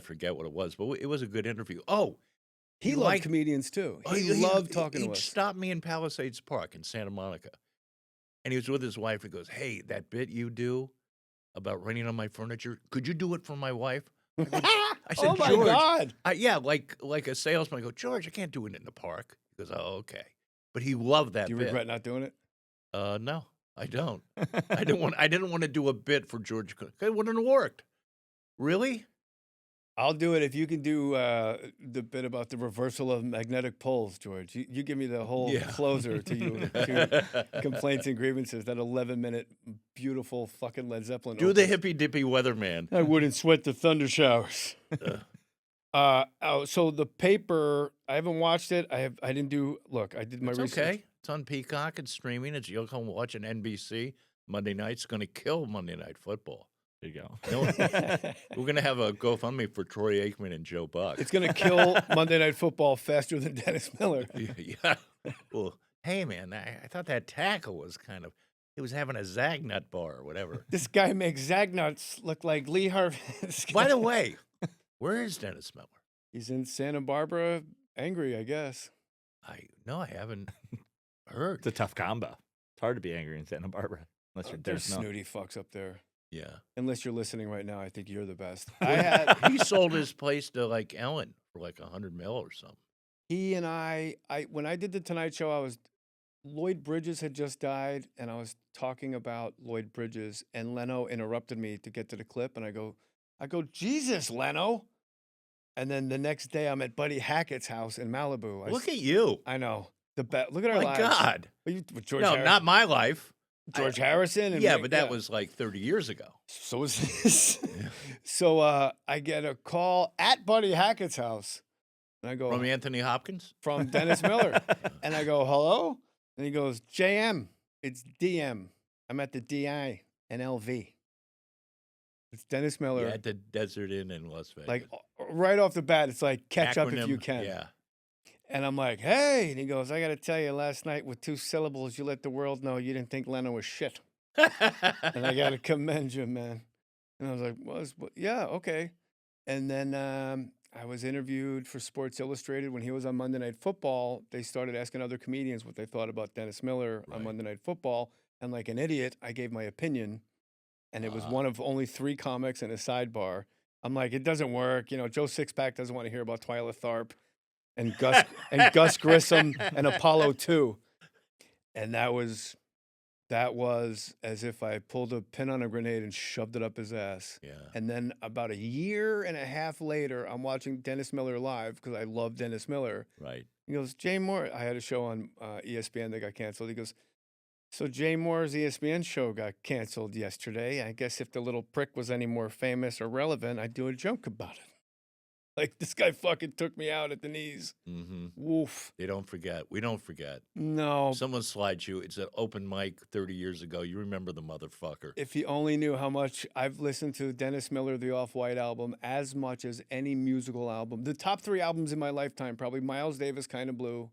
Speaker 3: forget what it was, but it was a good interview. Oh,
Speaker 2: He
Speaker 3: You
Speaker 2: loved
Speaker 3: like-
Speaker 2: comedians too.
Speaker 3: oh,
Speaker 2: He loved talking
Speaker 3: he
Speaker 2: to us.
Speaker 3: stopped me in Palisades Park in Santa Monica, and he was with his wife. He goes, "Hey, that bit you do about raining on my furniture, could you do it for my wife?" I said,
Speaker 2: Oh my
Speaker 3: "George."
Speaker 2: God.
Speaker 3: Yeah, like a salesman. I go, "George, I can't do it in the park." He goes, "Oh, okay." But he loved that
Speaker 2: Do you
Speaker 3: bit.
Speaker 2: regret not doing it?
Speaker 3: No, I don't. I didn't want to do a bit for George. It wouldn't have worked. Really?
Speaker 2: I'll do it if you can do the bit about the reversal of magnetic poles, George. You give me the whole
Speaker 3: Yeah.
Speaker 2: closer to complaints and grievances. That 11-minute beautiful fucking Led Zeppelin.
Speaker 3: Do the
Speaker 2: opus.
Speaker 3: hippy dippy weatherman.
Speaker 2: I wouldn't sweat the thunder showers. So the paper, I haven't watched it. I didn't do. Look, I did my
Speaker 3: It's
Speaker 2: research.
Speaker 3: okay. It's on Peacock. It's streaming. You'll come watch an NBC Monday night's going to kill Monday Night Football.
Speaker 4: There you go.
Speaker 3: No, we're going to have a GoFundMe for Troy Aikman and Joe Buck.
Speaker 2: It's gonna kill Monday Night Football faster than Dennis Miller.
Speaker 3: Yeah. Well, hey man, I thought that tackle was he was having a Zagnut bar or whatever.
Speaker 2: This guy makes Zagnuts look like Lee Harvey.
Speaker 3: By the way, where is Dennis Miller?
Speaker 2: He's in Santa Barbara, angry, I guess.
Speaker 3: I haven't heard.
Speaker 4: It's a tough combo. It's hard to be angry in Santa Barbara unless you're
Speaker 2: There's
Speaker 4: Dennis Miller.
Speaker 2: snooty fucks up there.
Speaker 3: Yeah.
Speaker 2: Unless you're listening right now, I think you're the best.
Speaker 3: He sold his place to like Ellen for like $100 million or something.
Speaker 2: He and I when I did the Tonight Show, Lloyd Bridges had just died, and I was talking about Lloyd Bridges, and Leno interrupted me to get to the clip, and I go, Jesus, Leno. And then the next day, I'm at Buddy Hackett's house in Malibu.
Speaker 3: Look at you.
Speaker 2: I know. Look at our
Speaker 3: My
Speaker 2: lives.
Speaker 3: God.
Speaker 2: With George
Speaker 3: No,
Speaker 2: Harrison.
Speaker 3: not my life.
Speaker 2: George Harrison. And
Speaker 3: Yeah,
Speaker 2: Mick-
Speaker 3: but that was like 30 years ago.
Speaker 2: So was this. So I get a call at Buddy Hackett's house. And I go,
Speaker 3: From Anthony Hopkins?
Speaker 2: from Dennis Miller. And I go, hello? And he goes, JM, it's DM. I'm at the DI and LV. It's Dennis Miller.
Speaker 3: Yeah, at the Desert Inn in Las Vegas.
Speaker 2: Like right off the bat, it's like catch up if you
Speaker 3: Acronym,
Speaker 2: can.
Speaker 3: Yeah.
Speaker 2: And I'm like, hey. And he goes, I got to tell you, last night with 2 syllables, you let the world know you didn't think Leno was shit. And I got to commend you, man. And I was like, yeah, okay. And then I was interviewed for Sports Illustrated when he was on Monday Night Football. They started asking other comedians what they thought about Dennis Miller on
Speaker 3: Right.
Speaker 2: Monday Night Football. And like an idiot, I gave my opinion. And it was one of only 3 comics in a sidebar. I'm like, it doesn't work. You know, Joe Sixpack doesn't want to hear about Twyla Tharp and Gus Grissom and Apollo 2. And that was as if I pulled a pin on a grenade and shoved it up his ass.
Speaker 3: Yeah.
Speaker 2: And then about 1.5 years later, I'm watching Dennis Miller live because I love Dennis Miller.
Speaker 3: Right.
Speaker 2: He goes, Jay Mohr. I had a show on ESPN that got canceled. He goes, so Jay Mohr's ESPN show got canceled yesterday. I guess if the little prick was any more famous or relevant, I'd do a joke about it. Like, this guy fucking took me out at the knees.
Speaker 3: Mm-hmm.
Speaker 2: Woof.
Speaker 3: They don't forget. We don't forget.
Speaker 2: No.
Speaker 3: Someone slides you. It's an open mic 30 years ago. You remember the motherfucker.
Speaker 2: If he only knew how much I've listened to Dennis Miller, the Off-White album, as much as any musical album. The top 3 albums in my lifetime, probably Miles Davis, Kind of Blue,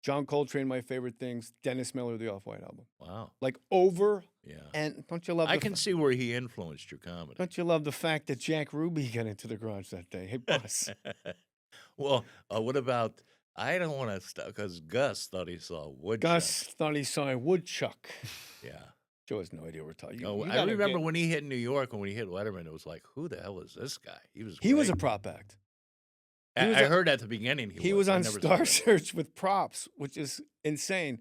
Speaker 2: John Coltrane, My Favorite Things, Dennis Miller, the Off-White album.
Speaker 3: Wow.
Speaker 2: Like over.
Speaker 3: Yeah.
Speaker 2: And don't you love
Speaker 3: I can see where he influenced your comedy.
Speaker 2: Don't you love the fact that Jack Ruby got into the garage that day? Hey, boss.
Speaker 3: Well, what about, I don't want to stop, because Gus thought he saw a woodchuck.
Speaker 2: Gus thought he saw a woodchuck.
Speaker 3: Yeah.
Speaker 2: Joe has no idea what we're talking
Speaker 3: No,
Speaker 2: about.
Speaker 3: I remember when he hit New York, and when he hit Letterman, it was like, who the hell is this guy? He was
Speaker 2: He was a
Speaker 3: great.
Speaker 2: prop act.
Speaker 3: I heard at the beginning
Speaker 2: he was
Speaker 3: I
Speaker 2: on
Speaker 3: never saw
Speaker 2: Star
Speaker 3: that.
Speaker 2: Search with props, which is insane.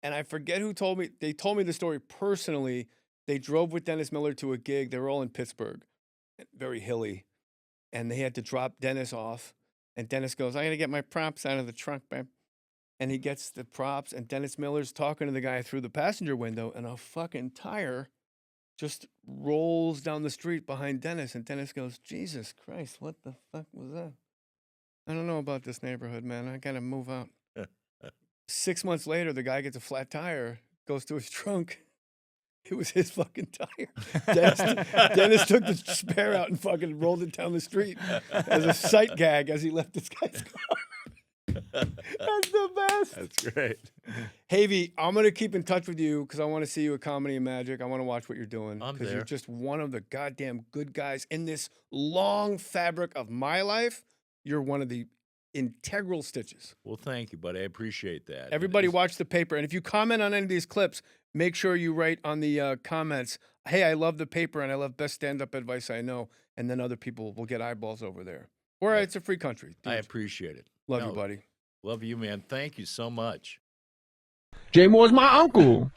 Speaker 2: And I forget who told me. They told me the story personally. They drove with Dennis Miller to a gig. They were all in Pittsburgh, very hilly. And they had to drop Dennis off. And Dennis goes, I got to get my props out of the trunk, babe. And he gets the props. And Dennis Miller's talking to the guy through the passenger window. And a fucking tire just rolls down the street behind Dennis. And Dennis goes, Jesus Christ, what the fuck was that? I don't know about this neighborhood, man. I got to move out. 6 months later, the guy gets a flat tire, goes to his trunk. It was his fucking tire. Dennis took the spare out and fucking rolled it down the street as a sight gag as he left this guy's car. That's the best.
Speaker 4: That's great.
Speaker 2: Havey, I'm going to keep in touch with you because I want to see you at Comedy and Magic. I want to watch what you're doing.
Speaker 3: I'm
Speaker 2: Because
Speaker 3: there.
Speaker 2: you're just one of the goddamn good guys in this long fabric of my life. You're one of the integral stitches.
Speaker 3: Well, thank you, buddy. I appreciate that.
Speaker 2: Everybody
Speaker 3: It's-
Speaker 2: watch the paper. And if you comment on any of these clips, make sure you write on the comments, hey, I love the paper and I love best stand-up advice I know. And then other people will get eyeballs over there. Or it's a free country. Do
Speaker 3: I
Speaker 2: it.
Speaker 3: appreciate it.
Speaker 2: Love
Speaker 3: No,
Speaker 2: you, buddy.
Speaker 3: Love you, man. Thank you so much.
Speaker 1: Jay Mohr's my uncle.